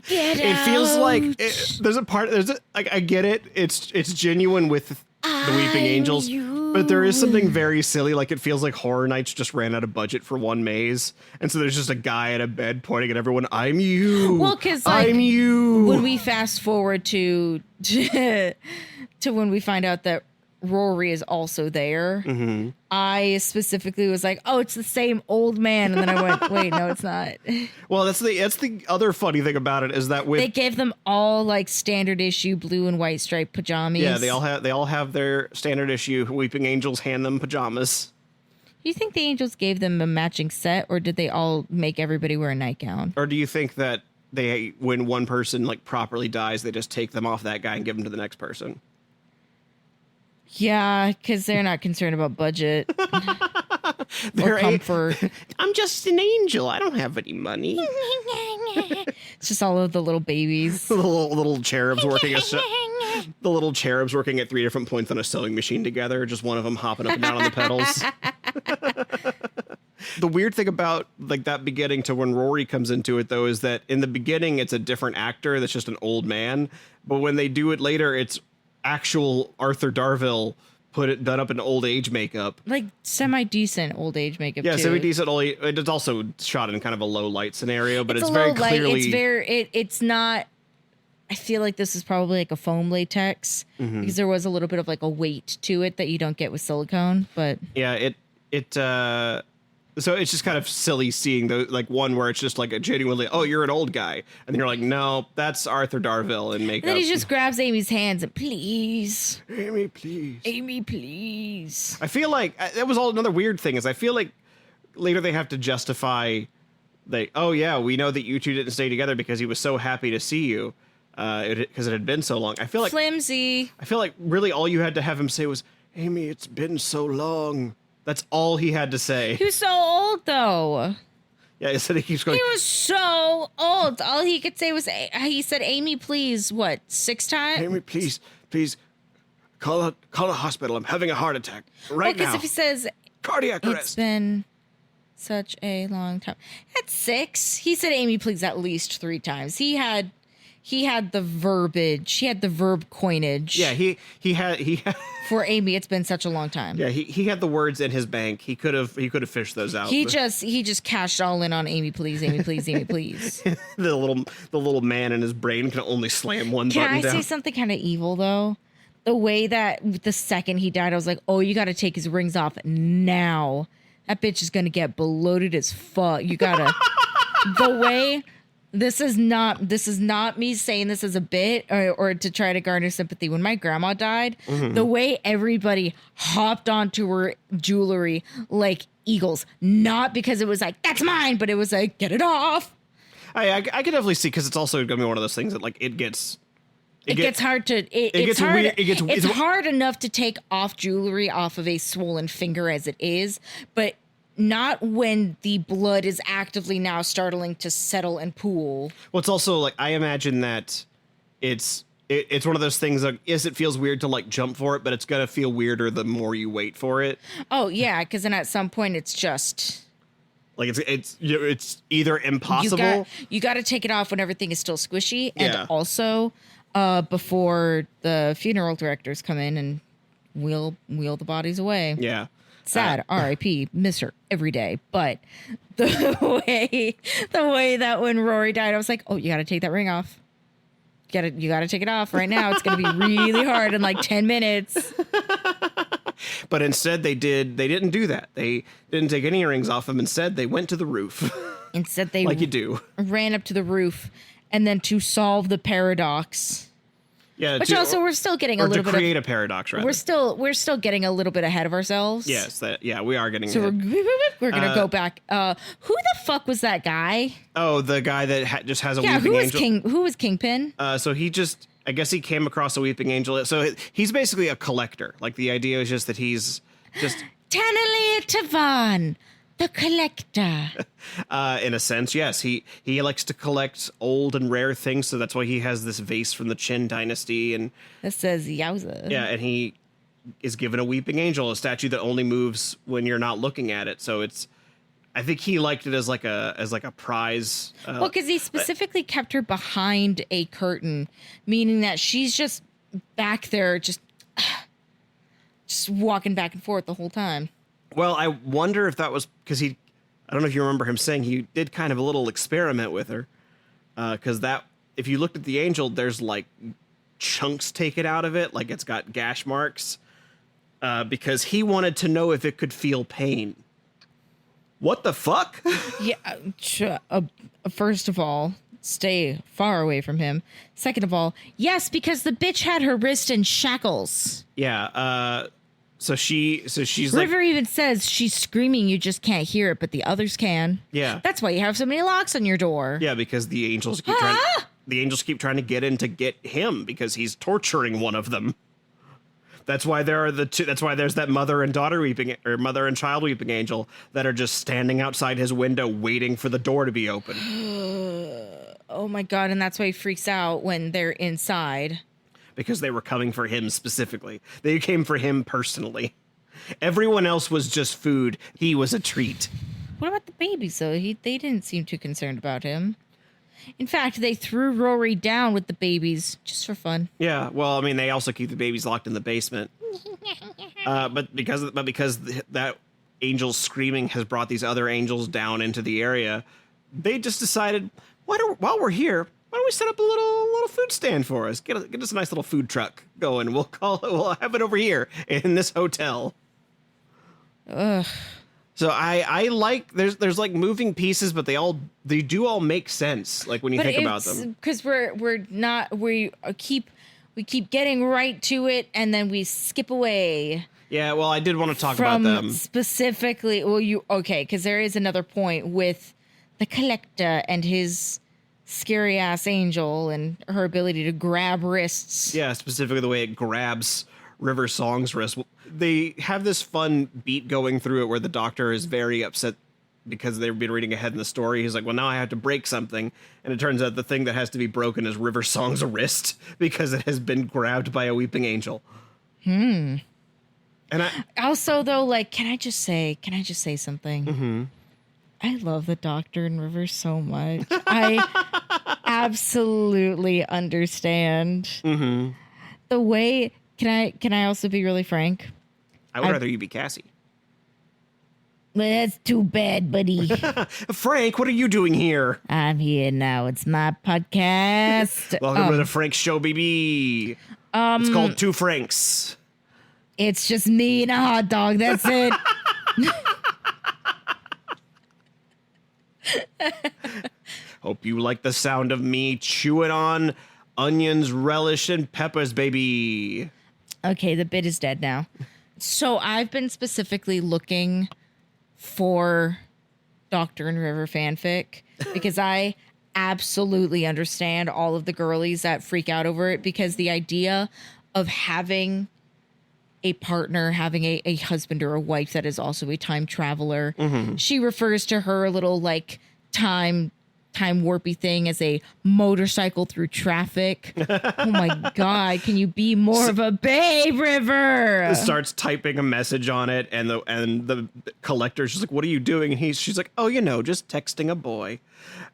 Get out. It feels like I get it. It's genuine with the Weeping Angels, but there is something very silly. Like, it feels like Horror Nights just ran out of budget for one maze, and so there's just a guy at a bed pointing at everyone. "I'm you." Well, because like, I'm you. When we fast forward to when we find out that Rory is also there, I specifically was like, "Oh, it's the same old man," and then I went, "Wait, no, it's not." Well, that's the other funny thing about it is that they gave them all like standard issue blue and white striped pajamas. Yeah, they all have their standard issue Weeping Angels hand them pajamas. Do you think the Angels gave them a matching set, or did they all make everybody wear a nightgown? Or do you think that when one person like properly dies, they just take them off that guy and give them to the next person? Yeah, because they're not concerned about budget or comfort. I'm just an angel. I don't have any money. It's just all of the little babies. The little cherubs working the little cherubs working at 3 different points on a sewing machine together. Just one of them hopping up and down on the pedals. The weird thing about like that beginning to when Rory comes into it, though, is that in the beginning it's a different actor that's just an old man, but when they do it later, it's actual Arthur Darvill done up in old age makeup, like semi-decent old age makeup. Yeah, too. semi-decent old age. It's also shot in kind of a low light scenario, but it's very clearly. It's not. I feel like this is probably like a foam latex because there was a little bit of like a weight to it that you don't get with silicone. But yeah, So it's just kind of silly seeing the like one where it's just like a genuinely, oh, you're an old guy, and then you're like, no, that's Arthur Darville in makeup. And then he just grabs Amy's hands and please, Amy, please, Amy, please. I feel like that was all another weird thing is I feel like later they have to justify, like, oh yeah, we know that you two didn't stay together because he was so happy to see you, because it had been so long. I feel like Flimsy. I feel like really all you had to have him say was, Amy, it's been so long. That's all he had to say. He was so old, though. Yeah, so he keeps going. He was so old. All he could say was, he said, Amy, please, what, 6 times? Amy, please, call a hospital. I'm having a heart attack right now. Because if he says, Cardiac arrest. it's been such a long time. That's 6. He said, Amy, please, at least 3 times. He had the verbiage. He had the verb coinage. Yeah, he had For Amy, it's been such a long time. Yeah, he had the words in his bank. He could have fished those out. He just cashed all in on Amy, please, Amy, please, Amy, please. the little man in his brain can only slam one Can button I down. say something kind of evil though? The way that the second he died, I was like, oh, you got to take his rings off now. That bitch is gonna get bloated as fuck. You gotta. The way. This is not me saying this as a bit or to try to garner sympathy. When my grandma died, the way everybody hopped onto her jewelry like eagles, not because it was like, that's mine, but it was like, get it off. I could definitely see, because it's also gonna be one of those things that like it gets hard to gets hard, weird. It's hard enough to take off jewelry off of a swollen finger as it is, but not when the blood is actively now starting to settle and pool. Well, it's also like I imagine that it's one of those things like, yes, it feels weird to like jump for it, but it's gonna feel weirder the more you wait for it. Oh yeah, because then at some point it's just like it's either impossible. You got to take it off when everything is still squishy, and Yeah. also before the funeral directors come in and wheel the bodies away. Yeah. Sad, R.I.P. Miss her every day. But the way that when Rory died, I was like, oh, you got to take that ring off. You got to take it off right now. It's going to be really hard in like 10 minutes. But instead, they didn't do that. They didn't take any rings off him. Instead, they went to the roof. Instead, they like you do. Ran up to the roof, and then to solve the paradox. Yeah, Which also we're still getting a little bit to create a paradox, rather. We're still getting a little bit ahead of ourselves. Yes, we are getting. So we're gonna go back. Who the fuck was that guy? Oh, the guy that just has a weeping angel. Who was Kingpin? So I guess he came across a weeping angel. So he's basically a collector. Like the idea is just that he's just Tanalia Tavan, the collector. In a sense, yes. He likes to collect old and rare things, so that's why he has this vase from the Qin dynasty, and that says Yowza. Yeah, and he is given a weeping angel, a statue that only moves when you're not looking at it. So I think he liked it as like a prize. Well, because he specifically kept her behind a curtain, meaning that she's just back there, just walking back and forth the whole time. Well, I wonder if that was because I don't know if you remember him saying he did kind of a little experiment with her, because if you looked at the angel, there's like chunks taken out of it, like it's got gash marks, because he wanted to know if it could feel pain. What the fuck? Yeah. First of all, stay far away from him. Second of all, yes, because the bitch had her wrist in shackles. Yeah. So she's River even says she's screaming, you just can't hear it, but the others can. Yeah. That's why you have so many locks on your door. Yeah, because the angels keep trying to get in to get him because he's torturing one of them. That's why there are the two. That's why there's that mother and daughter weeping, or mother and child weeping angel that are just standing outside his window waiting for the door to be open. Oh my God. And that's why he freaks out when they're inside. Because they were coming for him specifically. They came for him personally. Everyone else was just food. He was a treat. What about the babies, though? They didn't seem too concerned about him. In fact, they threw Rory down with the babies just for fun. Yeah, well, I mean, they also keep the babies locked in the basement. But because that angel's screaming has brought these other angels down into the area, they just decided, while we're here, why don't we set up a little food stand for us? Get us a nice little food truck going. We'll have it over here in this hotel. Ugh. So I like there's like moving pieces, but they do all make sense. Like when you think about them, because we keep getting right to it and then we skip away. Yeah, well, I did want to talk about them specifically. Well, because there is another point with the Collector and his scary ass angel and her ability to grab wrists. Yeah, specifically the way it grabs River Song's wrist. They have this fun beat going through it where the Doctor is very upset because they've been reading ahead in the story. He's like, well, now I have to break something. And it turns out the thing that has to be broken is River Song's wrist because it has been grabbed by a weeping angel. And also, though, like, can I just say something? Mm-hmm. I love the Doctor and River so much. I absolutely understand the way. Can I also be really frank? I would rather you be Cassie. Well, that's too bad, buddy. Frank, what are you doing here? I'm here now. It's my podcast. Welcome to the Frank Show, baby. It's called Two Franks. It's just me and a hot dog. That's it. Hope you like the sound of me chewing on onions, relish, and peppers, baby. Okay, the bit is dead now. So I've been specifically looking for Doctor and River fanfic because I absolutely understand all of the girlies that freak out over it, because the idea of having a partner, having a husband or a wife that is also a time traveler. She refers to her little like time warpy thing as a motorcycle through traffic. Oh my God, can you be more of a babe, River? Starts typing a message on it, and the Collector's just like, what are you doing? And she's like, oh, just texting a boy.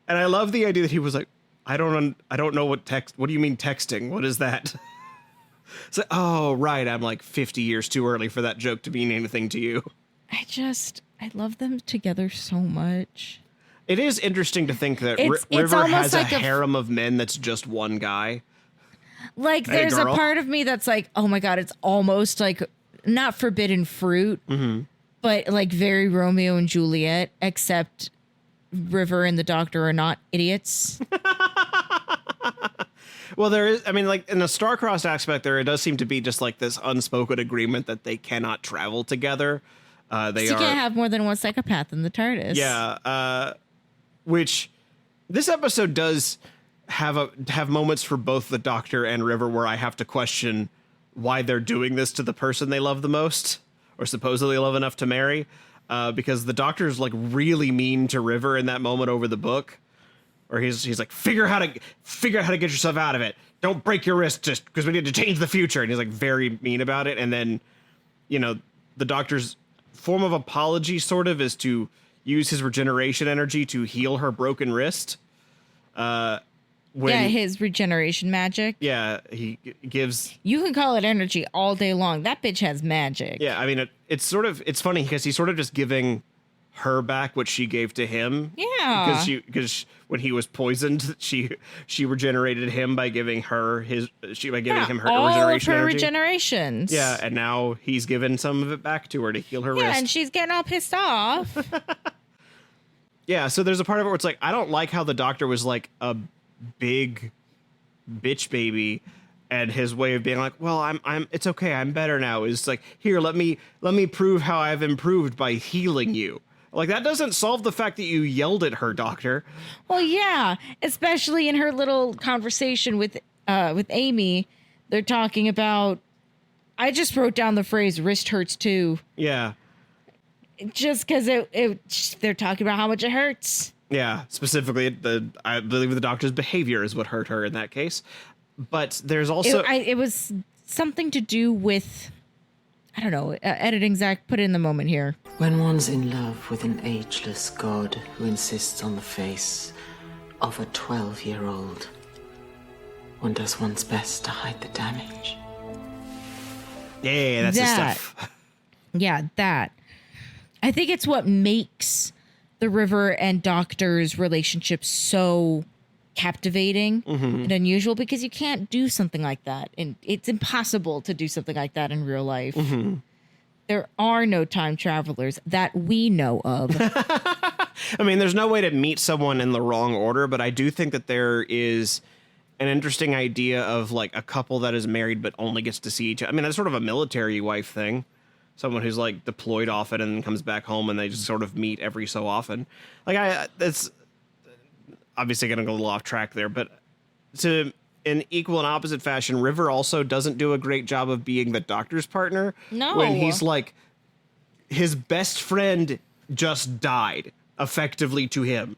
And I love the idea that he was like, I don't know what do you mean texting? What is that? So, oh, right. I'm like 50 years too early for that joke to mean anything to you. I love them together so much. It is interesting to think that River has like a harem of men that's just one guy. Like, there's a part of me that's like, oh my God, it's almost like not forbidden fruit, but like very Romeo and Juliet, except River and the Doctor are not idiots. Well, there is, I mean, like in the star-crossed aspect there, it does seem to be just like this unspoken agreement that they cannot travel together. You can't have more than one psychopath in the TARDIS. Yeah, which this episode does have moments for both the Doctor and River where I have to question why they're doing this to the person they love the most, or supposedly love enough to marry, because the Doctor's like really mean to River in that moment over the book. Or he's like, figure out how to get yourself out of it. Don't break your wrist just because we need to change the future. And he's like very mean about it. And then, the Doctor's form of apology sort of is to use his regeneration energy to heal her broken wrist. His regeneration magic. Yeah, he gives. You can call it energy all day long. That bitch has magic. Yeah, I mean, it's funny because he's sort of just giving her back what she gave to him. Yeah, because when he was poisoned, she regenerated him by giving her him her regeneration energy. Regenerations. Yeah, and now he's given some of it back to her to heal her wrist. Yeah, and she's getting all pissed off. Yeah, so there's a part of it where it's like, I don't like how the Doctor was like a big bitch baby, and his way of being like, well, it's okay, I'm better now, is like, here, let me prove how I've improved by healing you. Like, that doesn't solve the fact that you yelled at her, Doctor. Well, yeah, especially in her little conversation with Amy. They're talking about, I just wrote down the phrase, wrist hurts too. Yeah. Just because they're talking about how much it hurts. Yeah, specifically, I believe the Doctor's behavior is what hurt her in that case. But there's also... It was something to do with... I don't know, editing, Zach, put it in the moment here. When one's in love with an ageless god who insists on the face of a 12-year-old, one does one's best to hide the damage. Yeah, that's the stuff. Yeah, that. I think it's what makes the River and Doctor's relationship so captivating and unusual, because you can't do something like that, and it's impossible to do something like that in real life. There are no time travelers that we know of. I mean, there's no way to meet someone in the wrong order, but I do think that there is an interesting idea of like a couple that is married but only gets to see each other. I mean, that's sort of a military wife thing. Someone who's like deployed often and then comes back home and they just sort of meet every so often. Like that's obviously going to go a little off track there, but to in equal and opposite fashion, River also doesn't do a great job of being the Doctor's partner. No. When he's like, his best friend just died, effectively to him.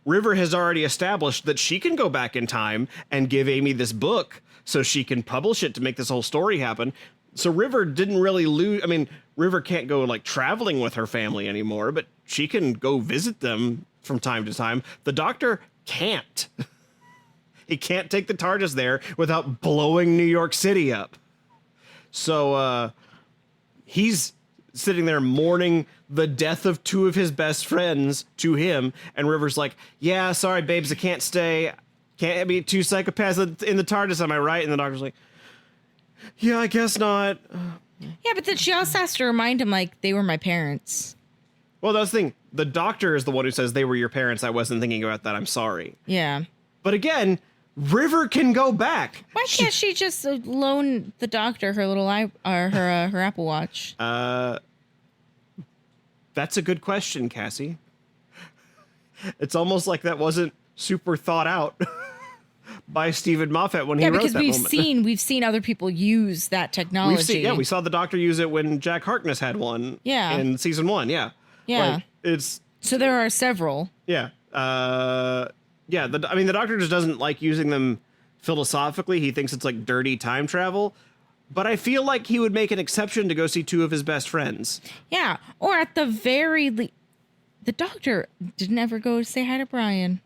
River has already established that she can go back in time and give Amy this book so she can publish it to make this whole story happen. So River didn't really lose. I mean, River can't go like traveling with her family anymore, but she can go visit them from time to time. The Doctor can't. He can't take the TARDIS there without blowing New York City up. So he's sitting there mourning the death of two of his best friends to him. And River's like, yeah, sorry, babes, I can't stay. Can't be two psychopaths in the TARDIS, am I right? And the Doctor's like, yeah, I guess not. Yeah, but then she also has to remind him, like, they were my parents. Well, that's the thing. The Doctor is the one who says they were your parents. I wasn't thinking about that. I'm sorry. Yeah. But again, River can go back. Why can't she just loan the Doctor her little her Apple Watch? That's a good question, Cassie. It's almost like that wasn't super thought out by Stephen Moffat when he wrote that moment. Yeah, because we've seen other people use that technology. We saw the Doctor use it when Jack Harkness had one. Yeah. In season 1. Yeah. Yeah. Like, so there are several. Yeah. Yeah. The Doctor just doesn't like using them philosophically. He thinks it's like dirty time travel. But I feel like he would make an exception to go see two of his best friends. Yeah. Or at the very least, the Doctor didn't ever go to say hi to Brian.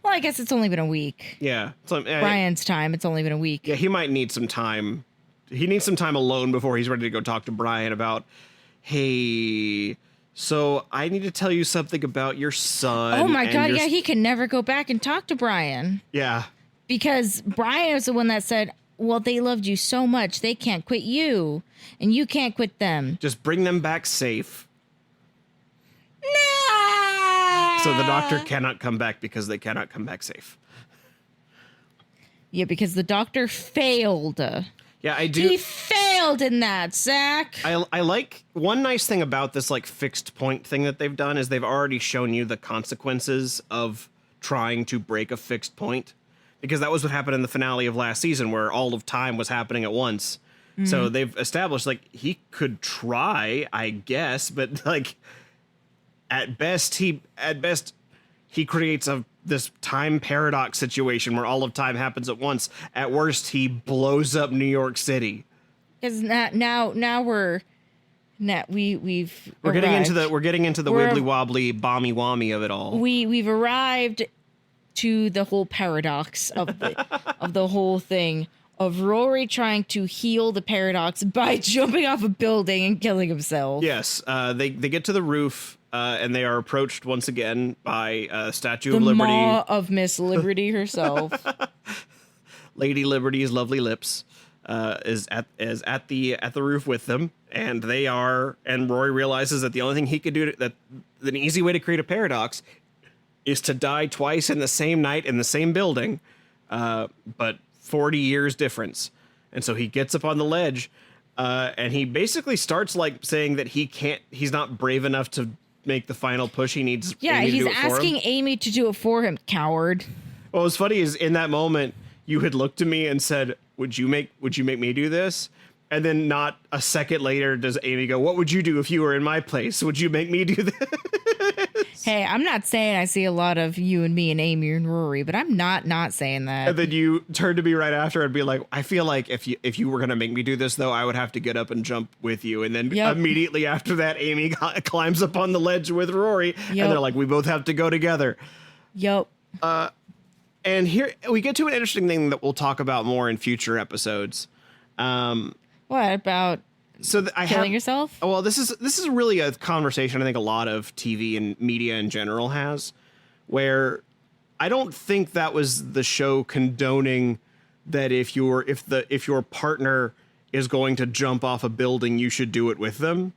Well, I guess it's only been a week. Yeah. Brian's time, it's only been a week. Yeah, he might need some time. He needs some time alone before he's ready to go talk to Brian about, hey, so I need to tell you something about your son. Oh my God, yeah, he can never go back and talk to Brian. Yeah. Because Brian was the one that said, well, they loved you so much, they can't quit you, and you can't quit them. Just bring them back safe. No! So the Doctor cannot come back because they cannot come back safe. Yeah, because the Doctor failed. Yeah, I do. He failed in that, Zach. I like one nice thing about this like fixed point thing that they've done is they've already shown you the consequences of trying to break a fixed point, because that was what happened in the finale of last season where all of time was happening at once. Mm-hmm. So they've established like he could try, I guess, but like at best he creates this time paradox situation where all of time happens at once. At worst, he blows up New York City. Because now we're getting into the wibbly wobbly bomby wommy of it all. We've arrived to the whole paradox of the whole thing of Rory trying to heal the paradox by jumping off a building and killing himself. Yes, they get to the roof. And they are approached once again by Statue of Liberty. The maw of Miss Liberty herself. Lady Liberty's lovely lips is at the roof with them, and Rory realizes that the only thing he could do that an easy way to create a paradox is to die twice in the same night in the same building, but 40 years difference. And so he gets up on the ledge, and he basically starts like saying that he's not brave enough to make the final push. He needs Amy to do it for him. He's asking Amy to do it for him, coward. What was funny is in that moment you had looked to me and said, would you make me do this? And then not a second later does Amy go, what would you do if you were in my place? Would you make me do this? Hey, I'm not saying I see a lot of you and me and Amy and Rory, but I'm not saying that. And then you turn to me right after and be like, I feel like if you were going to make me do this, though, I would have to get up and jump with you. And then immediately after that, Amy climbs up on the ledge with Rory. And they're like, we both have to go together. Yep. And here we get to an interesting thing that we'll talk about more in future episodes. What about killing yourself? Well, this is really a conversation I think a lot of TV and media in general has, where I don't think that was the show condoning that if your partner is going to jump off a building, you should do it with them.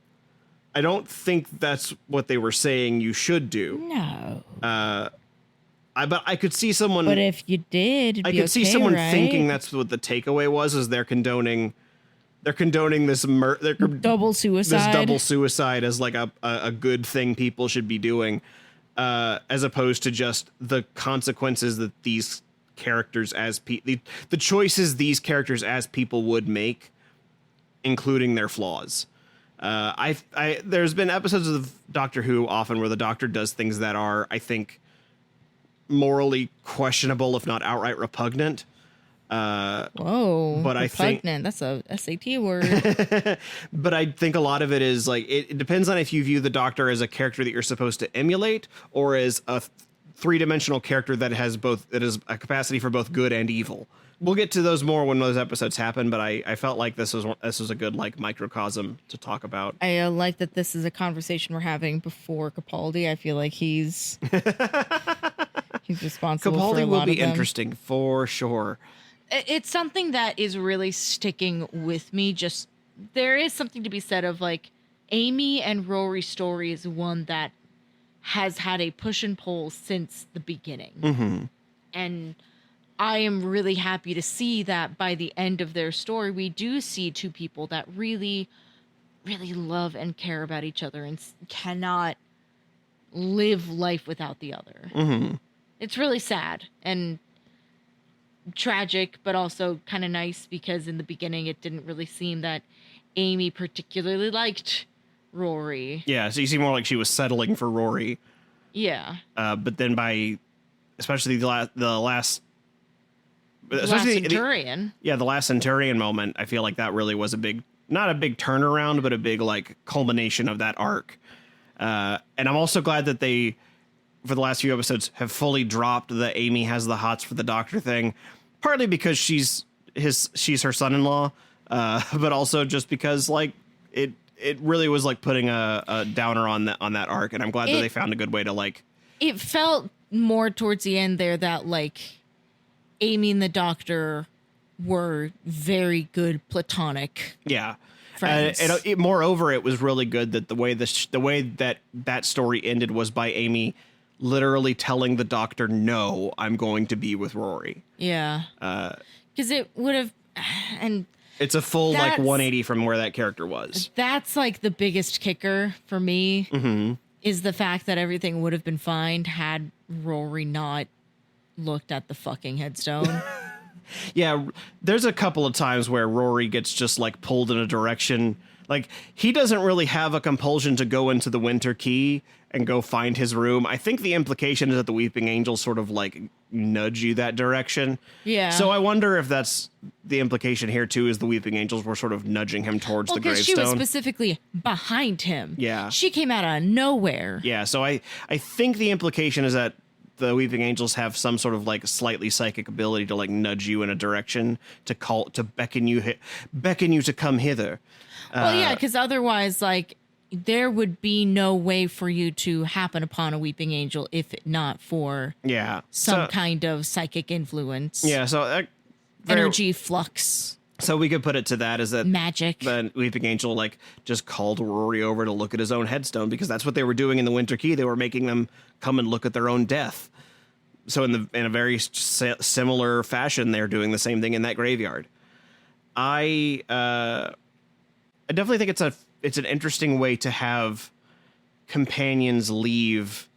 I don't think that's what they were saying you should do. No. But I could see someone. But if you did, I could see someone thinking that's what the takeaway was, is they're condoning this double suicide. This double suicide as like a good thing people should be doing, as opposed to just the consequences that these characters the choices these characters as people would make, including their flaws. There's been episodes of Doctor Who often where the Doctor does things that are, I think, morally questionable, if not outright repugnant. Whoa! But I think that's a SAT word. But I think a lot of it is like it depends on if you view the Doctor as a character that you're supposed to emulate, or as a three-dimensional character that has a capacity for both good and evil. We'll get to those more when those episodes happen, but I felt like this was a good like microcosm to talk about. I like that this is a conversation we're having before Capaldi. I feel like he's responsible for a lot of them. Capaldi will be interesting for sure. It's something that is really sticking with me. Just there is something to be said of like Amy and Rory's story is one that has had a push and pull since the beginning. Mm-hmm. And I am really happy to see that by the end of their story, we do see two people that really, really love and care about each other and cannot live life without the other. Mm-hmm. It's really sad and tragic, but also kind of nice, because in the beginning it didn't really seem that Amy particularly liked Rory. Yeah, so you see more like she was settling for Rory. Yeah. But then especially the last Centurion. The last Centurion moment, I feel like that really was not a big turnaround, but a big like culmination of that arc. And I'm also glad that they, for the last few episodes, have fully dropped the Amy has the hots for the Doctor thing, partly because she's her son-in-law, but also just because like it really was like putting a downer on that arc, and I'm glad that they found a good way to like. It felt more towards the end there that like Amy and the Doctor were very good platonic. Yeah. Friends. Moreover, it was really good that the way that story ended was by Amy literally telling the Doctor, "No, I'm going to be with Rory." Yeah. Because it would have, and it's a full like 180 from where that character was. That's like the biggest kicker for me, mm-hmm. is the fact that everything would have been fine had Rory not looked at the fucking headstone. Yeah, there's a couple of times where Rory gets just like pulled in a direction. Like he doesn't really have a compulsion to go into the Winter Key and go find his room. I think the implication is that the Weeping Angels sort of like nudge you that direction. Yeah. So I wonder if that's the implication here too, is the Weeping Angels were sort of nudging him towards the gravestone. Because she was specifically behind him. Yeah. She came out of nowhere. Yeah. So I think the implication is that the Weeping Angels have some sort of like slightly psychic ability to like nudge you in a direction, to beckon you to come hither. Well, yeah, because otherwise, like, there would be no way for you to happen upon a Weeping Angel if not for some kind of psychic influence. Yeah, so energy flux. So we could put it to that, is that magic. The Weeping Angel like just called Rory over to look at his own headstone, because that's what they were doing in the Winter Key. They were making them come and look at their own death. So in a very similar fashion, they're doing the same thing in that graveyard. I definitely think it's an interesting way to have companions leave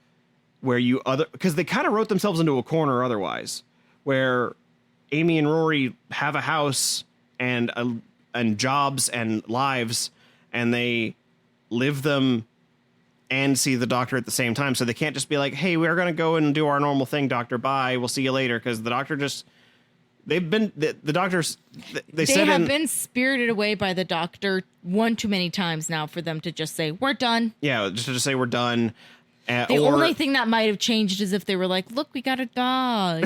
because they kind of wrote themselves into a corner otherwise, where Amy and Rory have a house and jobs and lives, and they live them and see the Doctor at the same time. So they can't just be like, "Hey, we're going to go and do our normal thing, Doctor. Bye. We'll see you later." Because the Doctor the Doctors, they have been spirited away by the Doctor one too many times now for them to just say, "We're done." Yeah, just to say we're done. The only thing that might have changed is if they were like, "Look, we got a dog."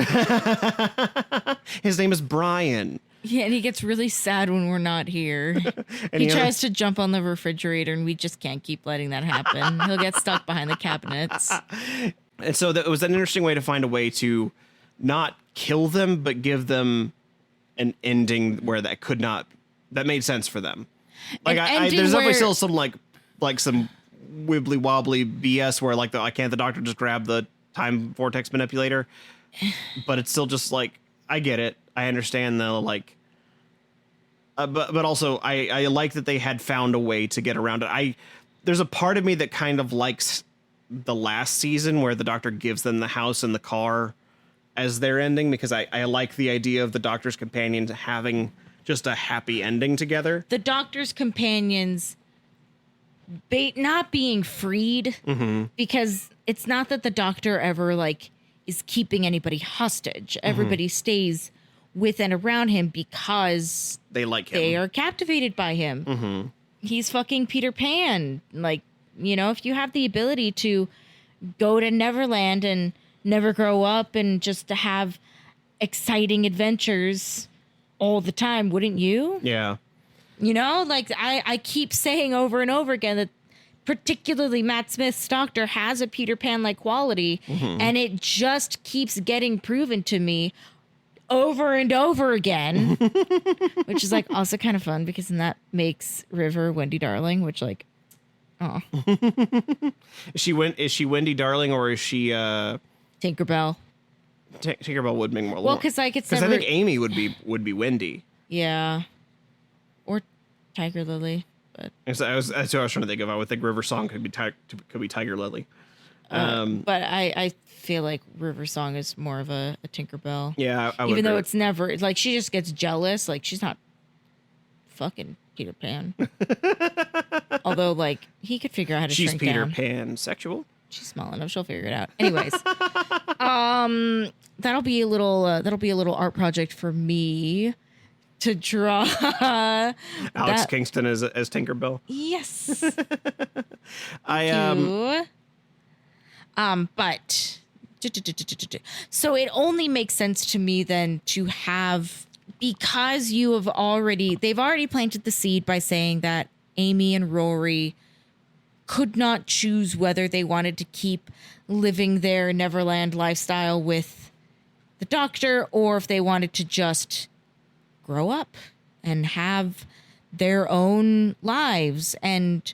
His name is Brian. Yeah, and he gets really sad when we're not here. He tries to jump on the refrigerator, and we just can't keep letting that happen. He'll get stuck behind the cabinets. And so it was an interesting way to find a way to not kill them, but give them an ending where that could not that made sense for them. Like An I ending there's definitely where- still some like some wibbly wobbly BS where like can't the doctor just grab the time vortex manipulator? But it's still just like, I get it. I understand though, like, but also I like that they had found a way to get around it. There's a part of me that kind of likes the last season where the doctor gives them the house and the car as their ending, because I like the idea of the doctor's companions having just a happy ending together. The doctor's companions not being freed, because it's not that the doctor ever like is keeping anybody hostage. Everybody stays with and around him because They like him. they are captivated by him. He's fucking Peter Pan. Like, you know, if you have the ability to go to Neverland and never grow up and just to have exciting adventures all the time, wouldn't you? Yeah. You know, like I keep saying over and over again that particularly Matt Smith's doctor has a Peter Pan-like quality, and it just keeps getting proven to me over and over again, which is like also kind of fun because then that makes River Wendy Darling, which like, oh, Is she Wendy Darling or is she Tinkerbell. Tinkerbell would make more. Well, because like it's I never, think Amy would be Wendy. yeah, or Tiger Lily, but That's what I was trying to think of. I would think River Song could be Tiger Lily. but I feel like River Song is more of a Tinkerbell. Yeah, I would Even though agree. it's never like she just gets jealous. Like she's not fucking Peter Pan. Although like he could figure out how to She's shrink Peter down. Pan sexual. She's small enough. She'll figure it out. Anyways, that'll be a little art project for me to draw. Alex Kingston as Tinkerbell. Yes. I But so it only makes sense to me then to have, because they've already planted the seed by saying that Amy and Rory could not choose whether they wanted to keep living their Neverland lifestyle with the doctor or if they wanted to just grow up and have their own lives and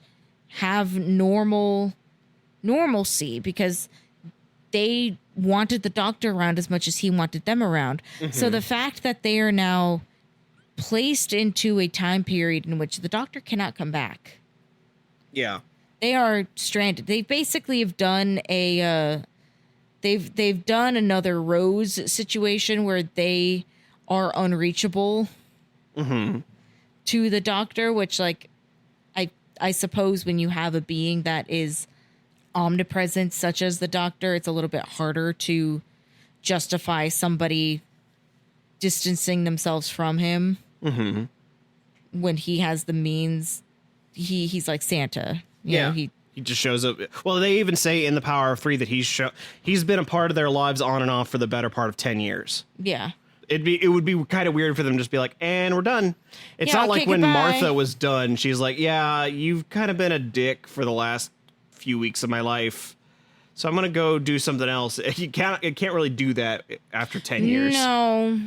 have normalcy, because they wanted the doctor around as much as he wanted them around. So the fact that they are now placed into a time period in which the doctor cannot come back, yeah. they are stranded. They basically have done they've done another Rose situation where they are unreachable to the doctor, which like I suppose when you have a being that is omnipresent such as the doctor, it's a little bit harder to justify somebody distancing themselves from him when he has the means. He's like Santa. You know, He just shows up. Well, they even say in The Power of Three that he's been a part of their lives on and off for the better part of 10 years. yeah. It would be kind of weird for them to just be like, and we're done. It's Yeah, not like okay, when goodbye. Martha was done. She's like, yeah, you've kind of been a dick for the last few weeks of my life, so I'm gonna go do something else. It can't really do that after 10 years. No,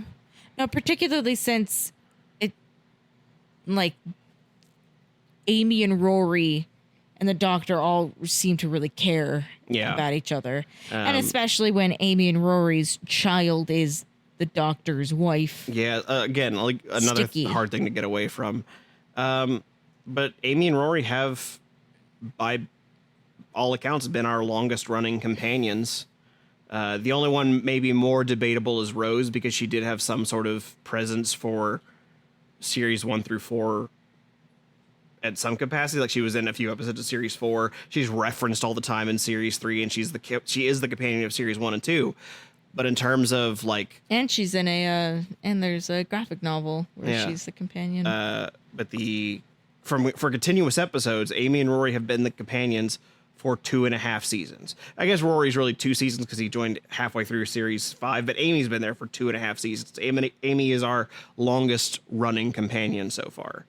particularly since it, like, Amy and Rory and the doctor all seem to really care about each other. And especially when Amy and Rory's child is the doctor's wife. Yeah, again, like another Sticky. hard thing to get away from. But Amy and Rory have, by all accounts, been our longest running companions. The only one maybe more debatable is Rose, because she did have some sort of presence for series 1 through 4 at some capacity. Like she was in a few episodes of series 4. She's referenced all the time in series 3, and she is the companion of series 1 and 2. But in terms of like, And she's in and there's a graphic novel where she's the companion. but for continuous episodes, Amy and Rory have been the companions for 2.5 seasons. I guess Rory's really 2 seasons because he joined halfway through series 5, but Amy's been there for 2.5 seasons. Amy is our longest running companion so far.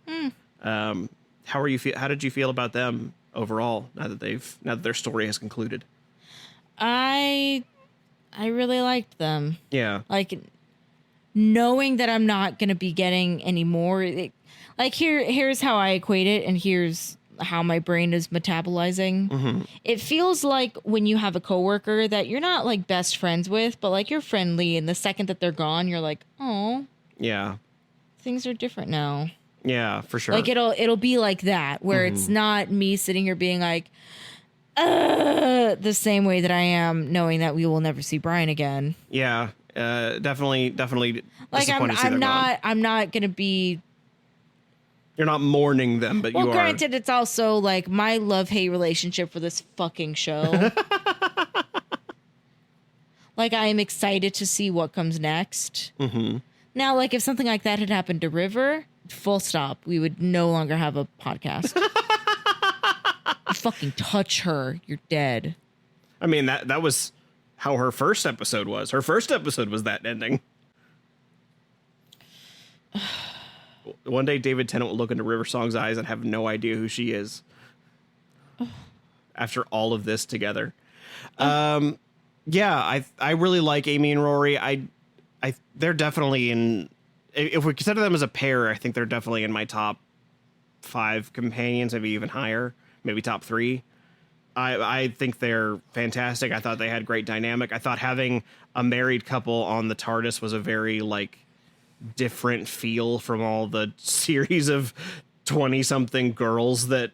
How did you feel about them overall now that their story has concluded? I really liked them. Yeah. Like, knowing that I'm not going to be getting any more, it Like here's how I equate it, and here's how my brain is metabolizing. Mm-hmm. It feels like when you have a coworker that you're not like best friends with, but like you're friendly, and the second that they're gone, you're like, oh, Yeah. things are different now. Yeah, for sure. Like it'll be like that, where it's not me sitting here being like, the same way that I am knowing that we will never see Brian again. Yeah, definitely. Like disappointed to see they're gone. I'm not gonna be. You're not mourning them, but Well, you are. granted, it's also like my love-hate relationship for this fucking show. Like, I am excited to see what comes next. Mm-hmm. Now, like, if something like that had happened to River, full stop, we would no longer have a podcast. You fucking touch her, you're dead. I mean, that was how her first episode was. Her first episode was that ending. One day, David Tennant will look into River Song's eyes and have no idea who she is. After all of this together. Yeah, I really like Amy and Rory. They're definitely in. If we consider them as a pair, I think they're definitely in my top 5 companions, maybe even higher, maybe top 3. I think they're fantastic. I thought they had great dynamic. I thought having a married couple on the TARDIS was a very different feel from all the series of 20-something girls that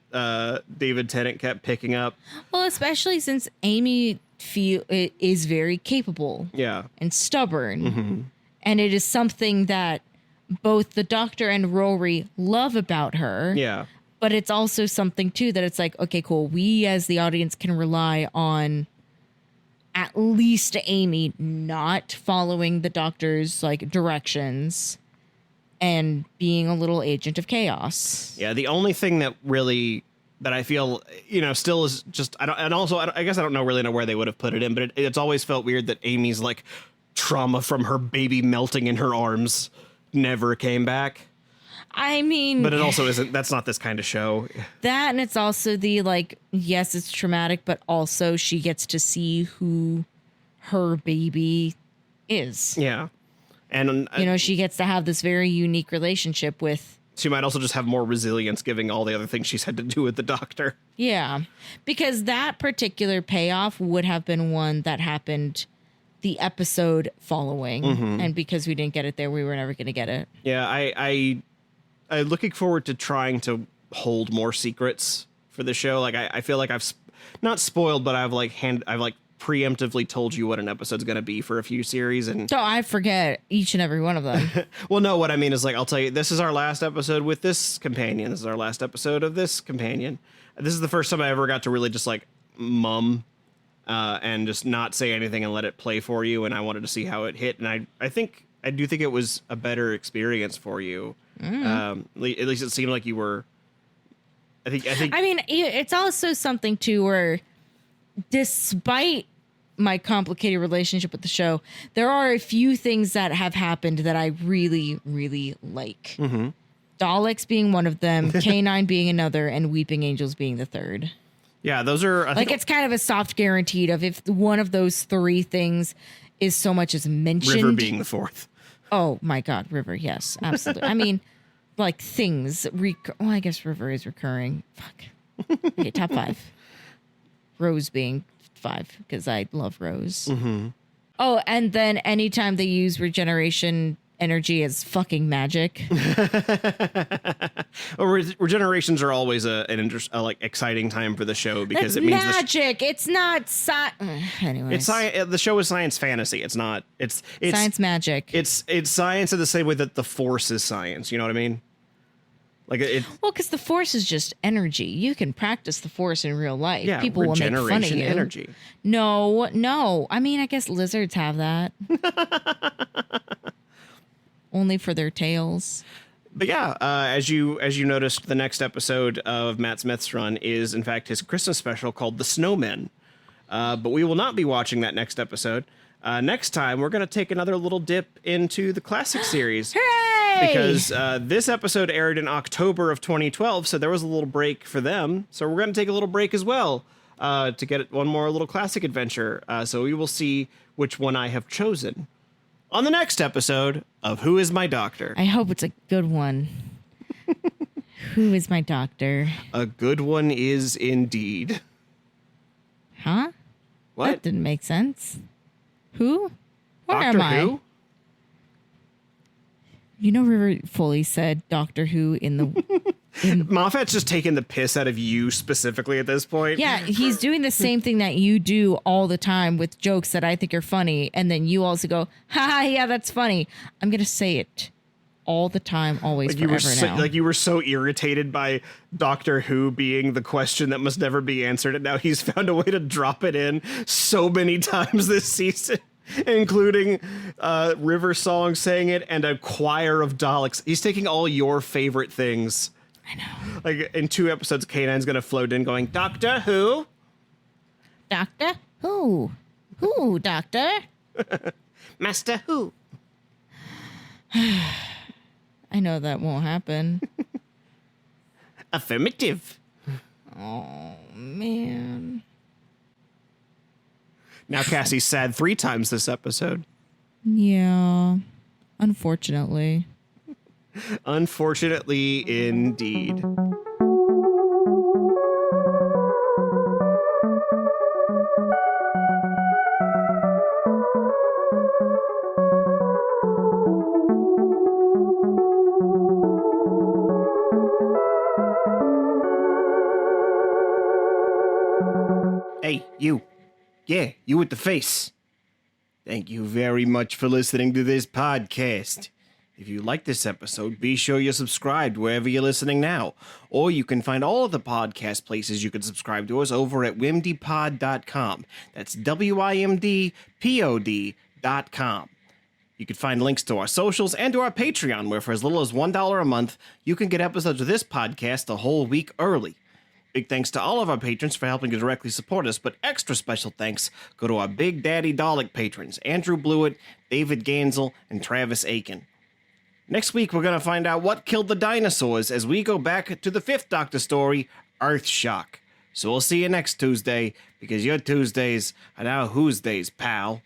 David Tennant kept picking up. Well, especially since Amy is very capable, and stubborn, and it is something that both the Doctor and Rory love about her. Yeah, but it's also something too that it's like, okay, cool. We as the audience can rely on at least Amy not following the Doctor's directions and being a little agent of chaos. Yeah, the only thing that I feel, still is just, I guess I don't really know where they would have put it in, but it's always felt weird that Amy's trauma from her baby melting in her arms never came back. I mean, but it also isn't, that's not this kind of show. That, and it's also the yes, it's traumatic, but also she gets to see who her baby is. Yeah. And she gets to have this very unique relationship with. She might also just have more resilience given all the other things she's had to do with the Doctor. Yeah, because that particular payoff would have been one that happened the episode following. And because we didn't get it there, we were never going to get it. Yeah, I'm looking forward to trying to hold more secrets for the show. I feel like I've not spoiled, but I've preemptively told you what an episode's going to be for a few series, and so I forget each and every one of them. Well, no, what I mean is I'll tell you, this is our last episode with this companion. This is our last episode of this companion. This is the first time I ever got to really just mum and just not say anything and let it play for you. And I wanted to see how it hit. And I do think it was a better experience for you. At least it seemed like you were. I mean, it's also something too where, despite my complicated relationship with the show, there are a few things that have happened that I really, really like. Daleks being one of them, K9 being another, and Weeping Angels being the third. Yeah, those are... it's kind of a soft guaranteed of if one of those 3 things is so much as mentioned. River being the 4th. Oh my God, River, yes, absolutely. I mean, things... I guess River is recurring. Fuck. Okay, top 5. Rose being 5, because I love Rose. Oh, and then anytime they use regeneration energy as fucking magic. Well, regenerations are always an exciting time for the show because it means magic. It's not anyway. It's the show is science fantasy. It's not. It's science magic. It's science in the same way that the Force is science. You know what I mean? Well, because the Force is just energy. You can practice the Force in real life. Yeah, people will make fun of you. Energy. No. I mean, I guess lizards have that. Only for their tails. But yeah, as you noticed, the next episode of Matt Smith's run is, in fact, his Christmas special called The Snowmen. But we will not be watching that next episode. Next time, we're going to take another little dip into the classic series. Hooray! Because this episode aired in October of 2012, so there was a little break for them. So we're going to take a little break as well to get one more little classic adventure. So we will see which one I have chosen on the next episode of Who Is My Doctor? I hope it's a good one. Who is my doctor? A good one is indeed. Huh? What? That didn't make sense. Who? Where Doctor am I? Who? You know, River Foley said Doctor Who in the... Moffat's just taking the piss out of you specifically at this point. Yeah, he's doing the same thing that you do all the time with jokes that I think are funny. And then you also go, ha, yeah, that's funny. I'm going to say it all the time, always, forever now. Like you were so irritated by Doctor Who being the question that must never be answered. And now he's found a way to drop it in so many times this season. Including River Song saying it and a choir of Daleks. He's taking all your favorite things. I know. Like in 2 episodes, K9's going to float in going, Doctor Who? Doctor Who? Who, Doctor? Master Who? I know that won't happen. Affirmative. Oh, man. Now Cassie's sad 3 times this episode. Yeah. Unfortunately. Unfortunately, indeed. Hey, you. Yeah, you with the face. Thank you very much for listening to this podcast. If you like this episode, be sure you're subscribed wherever you're listening now. Or you can find all of the podcast places you can subscribe to us over at wimdpod.com. That's WIMDPOD.com. You can find links to our socials and to our Patreon, where for as little as $1 a month, you can get episodes of this podcast a whole week early. Big thanks to all of our patrons for helping to directly support us, but extra special thanks go to our Big Daddy Dalek patrons, Andrew Blewett, David Gansel, and Travis Aiken. Next week, we're going to find out what killed the dinosaurs as we go back to the 5th Doctor story, Earthshock. So we'll see you next Tuesday, because your Tuesdays are now Who's Days, pal.